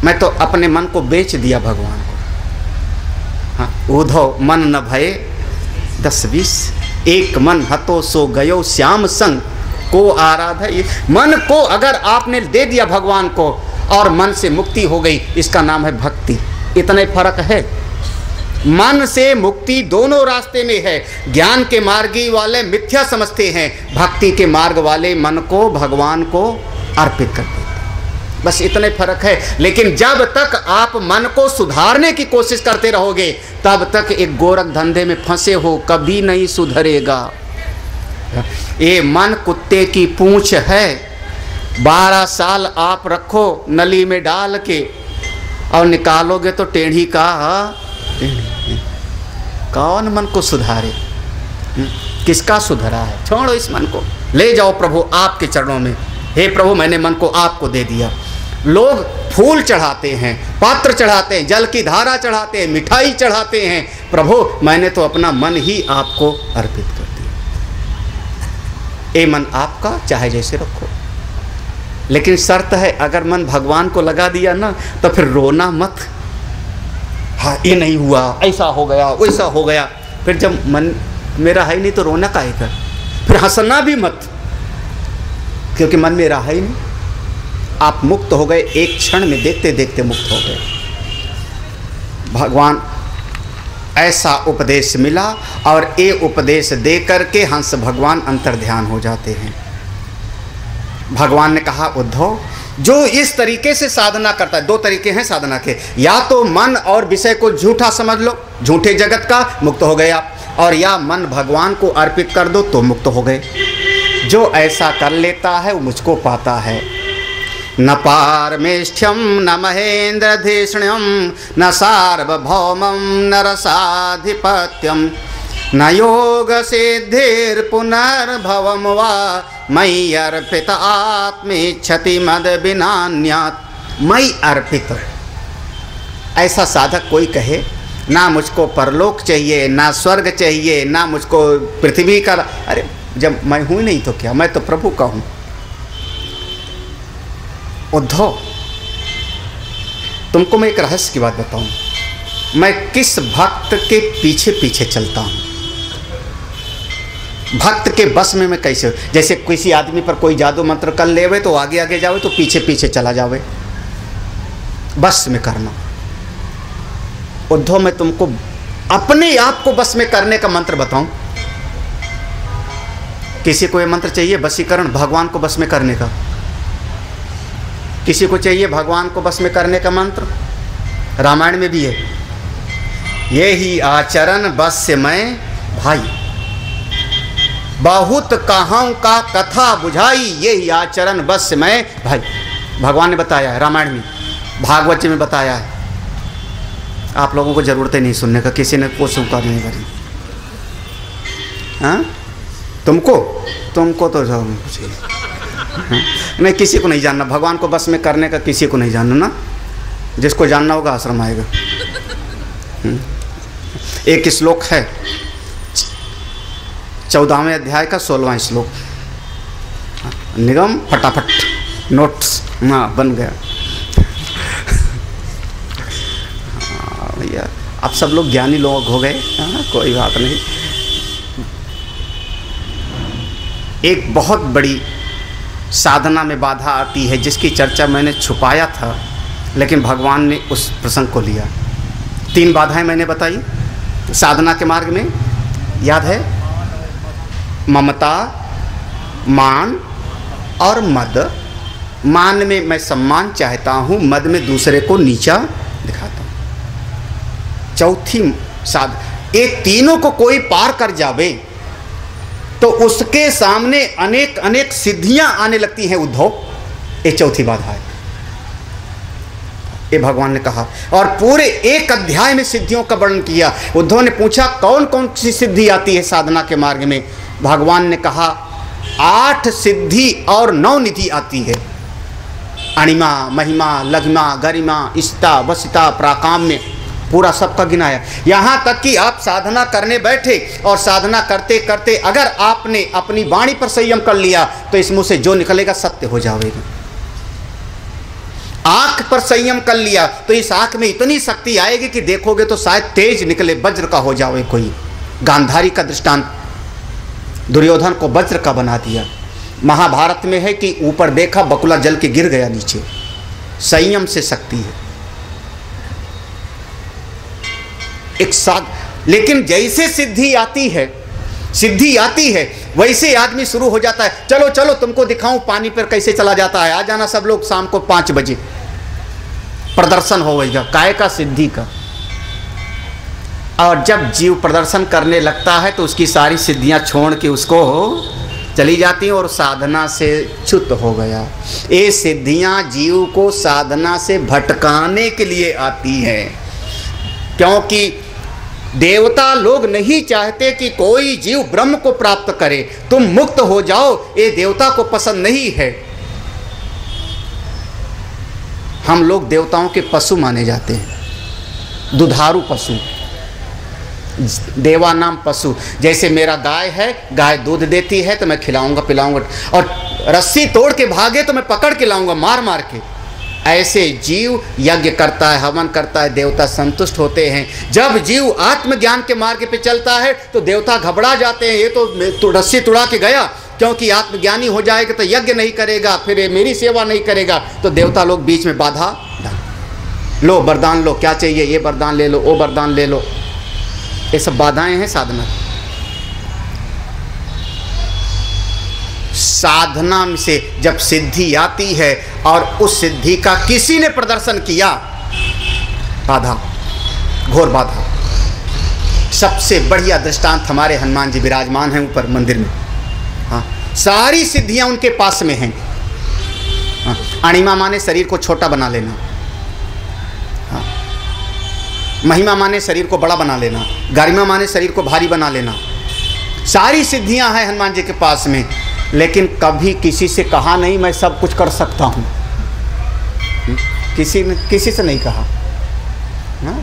Speaker 2: मैं तो अपने मन को बेच दिया भगवान को। हाँ, उधो मन न भये 10-20, एक मन हतो सो गयो श्याम संग को आराधा। मन को अगर आपने दे दिया भगवान को और मन से मुक्ति हो गई, इसका नाम है भक्ति। इतना फर्क है। मन से मुक्ति दोनों रास्ते में है। ज्ञान के मार्गी वाले मिथ्या समझते हैं, भक्ति के मार्ग वाले मन को भगवान को अर्पित करते हैं। बस इतने फर्क है। लेकिन जब तक आप मन को सुधारने की कोशिश करते रहोगे, तब तक एक गोरख धंधे में फंसे हो, कभी नहीं सुधरेगा। ये मन कुत्ते की पूंछ है। 12 साल आप रखो नली में डाल के और निकालोगे तो टेढ़ी का टेढ़ी। कौन मन को सुधारे? किसका सुधरा है? छोड़ो इस मन को, ले जाओ प्रभु आपके चरणों में। हे प्रभु मैंने मन को आपको दे दिया। लोग फूल चढ़ाते हैं, पात्र चढ़ाते हैं, जल की धारा चढ़ाते हैं, मिठाई चढ़ाते हैं। प्रभु मैंने तो अपना मन ही आपको अर्पित कर दिया। ये मन आपका, चाहे जैसे रखो। लेकिन शर्त है, अगर मन भगवान को लगा दिया ना, तो फिर रोना मत। हाँ ये नहीं हुआ, ऐसा हो गया, वैसा हो गया। फिर जब मन मेरा है नहीं तो रोना काहे कर? फिर हंसना भी मत, क्योंकि मन मेरा है ही नहीं। आप मुक्त हो गए, एक क्षण में देखते देखते मुक्त हो गए। भगवान ऐसा उपदेश मिला और ये उपदेश दे करके हंस भगवान अंतर ध्यान हो जाते हैं। भगवान ने कहा उद्धव, जो इस तरीके से साधना करता है, 2 तरीके हैं साधना के, या तो मन और विषय को झूठा समझ लो, झूठे जगत का, मुक्त हो गए आप, और या मन भगवान को अर्पित कर दो तो मुक्त हो गए। जो ऐसा कर लेता है वो मुझको पाता है। न पारमेष्ठ्यम न महेंद्रधीष्ण्यम न सार्वभौमम न रसाधिपत्यम न योग सिद्धिर पुनर्भवम वा मयि अर्पित आत्मेच्छति मद विनान्यात्। मयि अर्पित, ऐसा साधक कोई कहे ना मुझको परलोक चाहिए, ना स्वर्ग चाहिए, ना मुझको पृथ्वी का, अरे जब मैं हूँ नहीं तो क्या, मैं तो प्रभु का हूँ। उद्धव, तुमको मैं एक रहस्य की बात बताऊं, मैं किस भक्त के पीछे पीछे चलता हूं। भक्त के बस में मैं कैसे, जैसे किसी आदमी पर कोई जादू मंत्र कर लेवे तो आगे आगे जावे तो पीछे पीछे चला जावे, बस में करना। उद्धव, मैं तुमको अपने आप को बस में करने का मंत्र बताऊं। किसी को ये मंत्र चाहिए वशीकरण, भगवान को बस में करने का? किसी को चाहिए भगवान को बस में करने का मंत्र? रामायण में भी है, ये ही आचरण बस से मैं भाई, बहुत कहाऊं का कथा बुझाई, ये ही आचरण बस से मैं भाई। भगवान ने बताया है रामायण में, भागवत में बताया है। आप लोगों को जरूरत ही नहीं सुनने का, किसी ने कुछ सुनकर नहीं करी। हाँ, तुमको तो नहीं, किसी को नहीं जानना भगवान को बस में करने का, किसी को नहीं जानना ना। जिसको जानना होगा आश्रम आएगा। एक श्लोक है 14वें अध्याय का 16वां श्लोक, निगम फटाफट नोट्स, हाँ बन गया। भैया आप सब लोग ज्ञानी लोग हो गए, हाँ कोई बात नहीं। एक बहुत बड़ी साधना में बाधा आती है जिसकी चर्चा मैंने छुपाया था, लेकिन भगवान ने उस प्रसंग को लिया। 3 बाधाएं मैंने बताई साधना के मार्ग में, याद है? ममता, मान और मद। मान में मैं सम्मान चाहता हूँ, मद में दूसरे को नीचा दिखाता हूँ। चौथी ये तीनों को कोई पार कर जावे तो उसके सामने अनेक अनेक सिद्धियां आने लगती हैं उद्धव। ये चौथी बाधा है, ये भगवान ने कहा। और पूरे 1 अध्याय में सिद्धियों का वर्णन किया। उद्धव ने पूछा कौन कौन सी सिद्धि आती है साधना के मार्ग में? भगवान ने कहा 8 सिद्धि और 9 निधि आती है। अणिमा, महिमा, लघिमा, गरिमा, इष्टा, वसिता, प्राकाम्य, पूरा सबका गिनाया। यहाँ तक कि आप साधना करने बैठे और साधना करते करते अगर आपने अपनी वाणी पर संयम कर लिया तो इस मुंह से जो निकलेगा सत्य हो जाएगा। आंख पर संयम कर लिया तो इस आंख में इतनी शक्ति आएगी कि देखोगे तो शायद तेज निकले, वज्र का हो जावे कोई। गांधारी का दृष्टांत, दुर्योधन को वज्र का बना दिया। महाभारत में है कि ऊपर देखा बकुला जल के गिर गया नीचे। संयम से शक्ति है एक साथ। लेकिन जैसे सिद्धि आती है वैसे आदमी शुरू हो जाता है, चलो चलो तुमको दिखाऊं पानी पर कैसे चला जाता है, आ जाना सब लोग शाम को 5 बजे प्रदर्शन होगा काय का, सिद्धि का। और जब जीव प्रदर्शन करने लगता है तो उसकी सारी सिद्धियां छोड़ के उसको चली जाती हैं और साधना से च्युत हो गया। ये सिद्धियां जीव को साधना से भटकाने के लिए आती हैं, क्योंकि देवता लोग नहीं चाहते कि कोई जीव ब्रह्म को प्राप्त करे। तुम मुक्त हो जाओ, ये देवता को पसंद नहीं है। हम लोग देवताओं के पशु माने जाते हैं, दुधारू पशु, देवा नाम पशु। जैसे मेरा गाय है, गाय दूध देती है तो मैं खिलाऊंगा पिलाऊंगा, और रस्सी तोड़ के भागे तो मैं पकड़ के लाऊंगा मार मार के। ऐसे जीव यज्ञ करता है, हवन करता है, देवता संतुष्ट होते हैं। जब जीव आत्मज्ञान के मार्ग पे चलता है तो देवता घबरा जाते हैं, ये तो रस्सी तुड़ा के गया, क्योंकि आत्मज्ञानी हो जाएगा तो यज्ञ नहीं करेगा, फिर ये मेरी सेवा नहीं करेगा। तो देवता लोग बीच में बाधा, लो वरदान लो, क्या चाहिए, ये वरदान ले लो, वो वरदान ले लो। ये सब बाधाएं हैं साधना। साधना से जब सिद्धि आती है और उस सिद्धि का किसी ने प्रदर्शन किया, बाधा, घोर बाधा। सबसे बढ़िया दृष्टांत हमारे हनुमान जी विराजमान हैं ऊपर मंदिर में। हाँ, सारी सिद्धियां उनके पास में हैं। हाँ, अणिमा माने शरीर को छोटा बना लेना, हाँ, महिमा माने शरीर को बड़ा बना लेना, गरिमा माने शरीर को भारी बना लेना। सारी सिद्धियां हैं हनुमान जी के पास में, लेकिन कभी किसी से कहा नहीं मैं सब कुछ कर सकता हूँ। किसी से नहीं कहा, हाँ?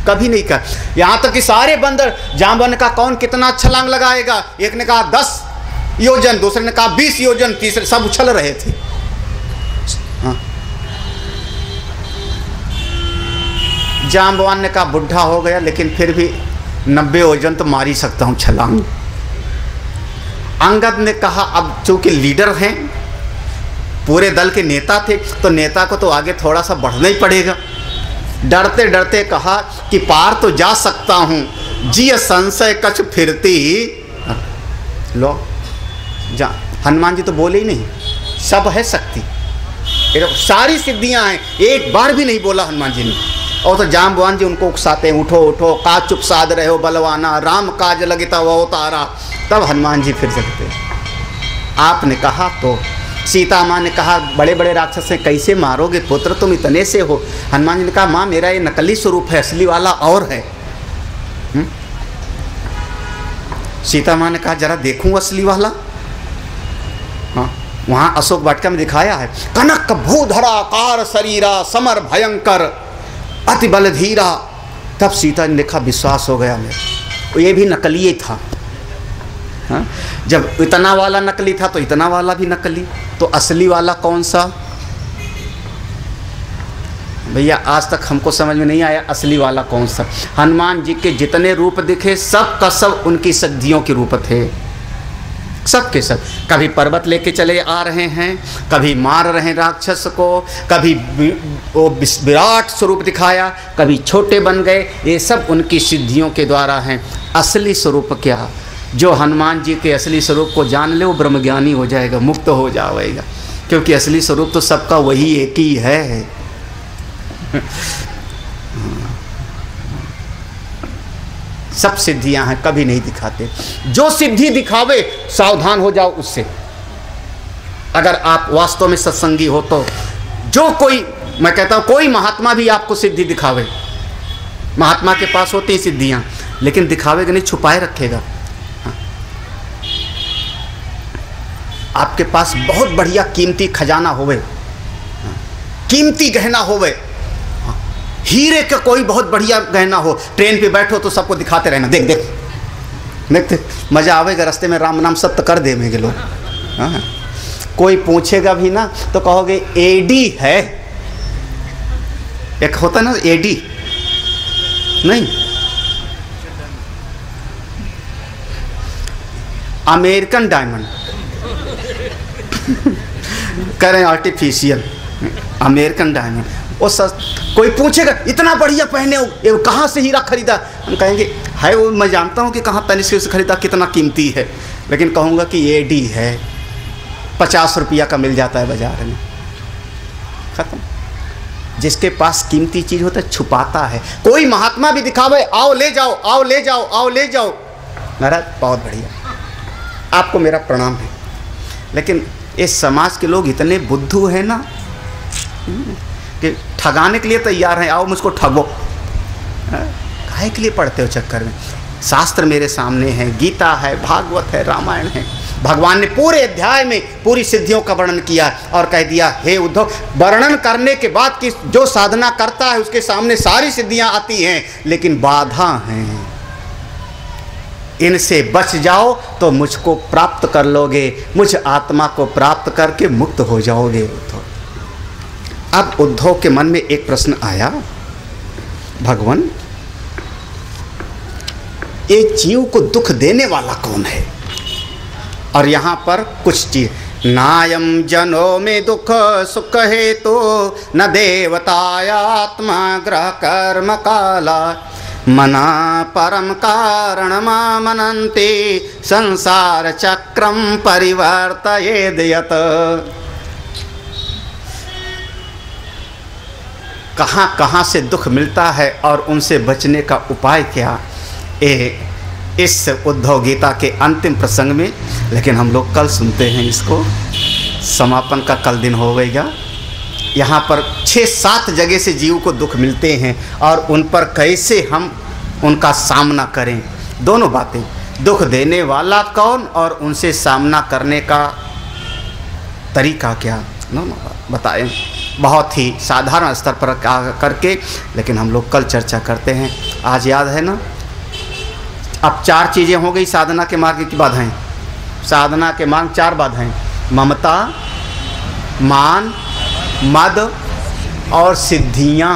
Speaker 2: कभी नहीं कहा। यहाँ तक कि सारे बंदर, जाम्बवन का कौन कितना छलांग लगाएगा, एक ने कहा 10, योजन, दूसरे ने कहा 20 योजन, तीसरे, सब उछल रहे थे। हाँ। जाम्बवान ने कहा बुढ़ा हो गया लेकिन फिर भी 90 योजन तो मार ही सकता हूँ छलांग। अंगद ने कहा अब चूंकि लीडर हैं, पूरे दल के नेता थे, तो नेता को तो आगे थोड़ा सा बढ़ना ही पड़ेगा। डरते डरते कहा कि पार तो जा सकता हूँ, जिय संशय कछ फिरती। लो जा, हनुमान जी तो बोले ही नहीं, सब है शक्ति, सारी सिद्धियां हैं, एक बार भी नहीं बोला हनुमान जी ने। और तो जाम्बवान जी उनको उकसाते हैं, उठो उठो का चुप साध रहे हो बलवाना, राम काज लगता वो तारा। तब हनुमान जी फिर जगते। आपने कहा तो सीता माँ ने कहा बड़े बड़े राक्षस से कैसे मारोगे पुत्र, तुम इतने से हो। हनुमान जी ने कहा माँ मेरा ये नकली स्वरूप है, असली वाला और है। सीता माँ ने कहा जरा देखूं असली वाला। हाँ, वहाँ अशोक वाटिका में दिखाया है, कनक भूधराकार शरीरा समर भयंकर अति बलधीरा। तब सीता ने देखा विश्वास हो गया मेरे, ये भी नकली ही था। हाँ? जब इतना वाला नकली था तो इतना वाला भी नकली, तो असली वाला कौन सा? भैया आज तक हमको समझ में नहीं आया असली वाला कौन सा। हनुमान जी के जितने रूप दिखे सब का सब उनकी सिद्धियों के रूप थे, सब के सब। कभी पर्वत लेके चले आ रहे हैं, कभी मार रहे हैं राक्षस को, कभी वो विराट स्वरूप दिखाया, कभी छोटे बन गए। ये सब उनकी सिद्धियों के द्वारा हैं। असली स्वरूप क्या? जो हनुमान जी के असली स्वरूप को जान ले वो ब्रह्मज्ञानी हो जाएगा, मुक्त हो जाएगा, क्योंकि असली स्वरूप तो सबका वही एक ही है। सब सिद्धियां हैं, कभी नहीं दिखाते। जो सिद्धि दिखावे सावधान हो जाओ उससे। अगर आप वास्तव में सत्संगी हो तो जो कोई, मैं कहता हूं कोई महात्मा भी आपको सिद्धि दिखावे, महात्मा के पास होती सिद्धियां, लेकिन दिखावेगा नहीं, छुपाए रखेगा। आपके पास बहुत बढ़िया कीमती खजाना होवे, कीमती गहना होवे, हीरे का कोई बहुत बढ़िया गहना हो, ट्रेन पे बैठो तो सबको दिखाते रहना, देख देख देखते, मज़ा आवेगा। रास्ते में राम नाम सत्य कर देंगे लोग। हाँ, कोई पूछेगा भी ना तो कहोगे एडी है। एक होता ना एडी, नहीं अमेरिकन डायमंड करें, आर्टिफिशियल अमेरिकन डायमंड। वो कोई पूछेगा इतना बढ़िया पहने हो, कहाँ से हीरा खरीदा? हम कहेंगे है वो, मैं जानता हूँ कि कहाँ तनिष्क से खरीदा, कितना कीमती है, लेकिन कहूँगा कि ये डी है, 50 रुपया का मिल जाता है बाजार में। खत्म। जिसके पास कीमती चीज़ होता है छुपाता है। कोई महात्मा भी दिखावे, आओ ले जाओ, आओ ले जाओ, आओ ले जाओ, महाराज बहुत बढ़िया, आपको मेरा प्रणाम है। लेकिन इस समाज के लोग इतने बुद्धू हैं ना कि ठगाने के लिए तैयार हैं, आओ मुझको ठगो। काहे के लिए पढ़ते हो चक्कर में? शास्त्र मेरे सामने है, गीता है, भागवत है, रामायण है। भगवान ने पूरे अध्याय में पूरी सिद्धियों का वर्णन किया और कह दिया हे उद्धव, वर्णन करने के बाद कि जो साधना करता है उसके सामने सारी सिद्धियां आती हैं, लेकिन बाधा हैं, इनसे बच जाओ तो मुझको प्राप्त कर लोगे, मुझ आत्मा को प्राप्त करके मुक्त हो जाओगे उद्धव। अब उद्धव के मन में एक प्रश्न आया, भगवान ये जीव को दुख देने वाला कौन है? और यहाँ पर कुछ चीज, नायम जनो में दुख सुख हेतु न देवतायात्मा ग्रह कर्म काला मना परम कारण मनन्ति संसार चक्रम परिवर्तयेद्यत। कहाँ कहाँ से दुख मिलता है और उनसे बचने का उपाय क्या, इस उद्धव गीता के अंतिम प्रसंग में। लेकिन हम लोग कल सुनते हैं इसको, समापन का कल दिन होगा। यहाँ पर 6-7 जगह से जीव को दुख मिलते हैं और उन पर कैसे हम उनका सामना करें, दोनों बातें, दुख देने वाला कौन और उनसे सामना करने का तरीका क्या, दोनों बताएं, बहुत ही साधारण स्तर पर करके। लेकिन हम लोग कल चर्चा करते हैं। आज याद है ना, अब 4 चीज़ें हो गई साधना के मार्ग की बाधाएं। साधना के मार्ग 4 बाधाएं, ममता, मान, मद और सिद्धियां।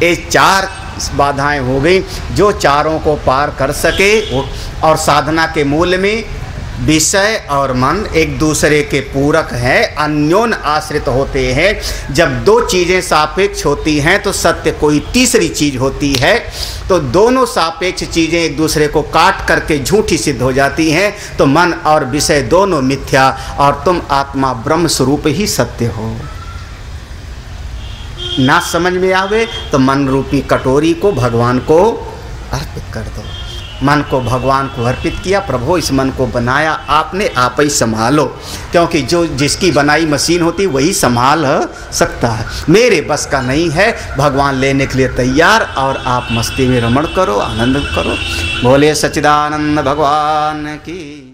Speaker 2: ये 4 बाधाएं हो गई। जो चारों को पार कर सके और साधना के मूल में विषय और मन एक दूसरे के पूरक हैं, अन्योन्य आश्रित होते हैं। जब 2 चीज़ें सापेक्ष होती हैं तो सत्य कोई तीसरी चीज़ होती है। तो दोनों सापेक्ष चीज़ें एक दूसरे को काट करके झूठी सिद्ध हो जाती हैं। तो मन और विषय दोनों मिथ्या और तुम आत्मा ब्रह्म स्वरूप ही सत्य हो। ना समझ में आवे तो मन रूपी कटोरी को भगवान को अर्पित कर दो। मन को भगवान को अर्पित किया, प्रभु इस मन को बनाया आपने, आप ही संभालो। क्योंकि जो जिसकी बनाई मशीन होती वही संभाल सकता है। मेरे बस का नहीं है, भगवान लेने के लिए तैयार। और आप मस्ती में रमण करो, आनंद करो। बोले सच्चिदानंद भगवान की।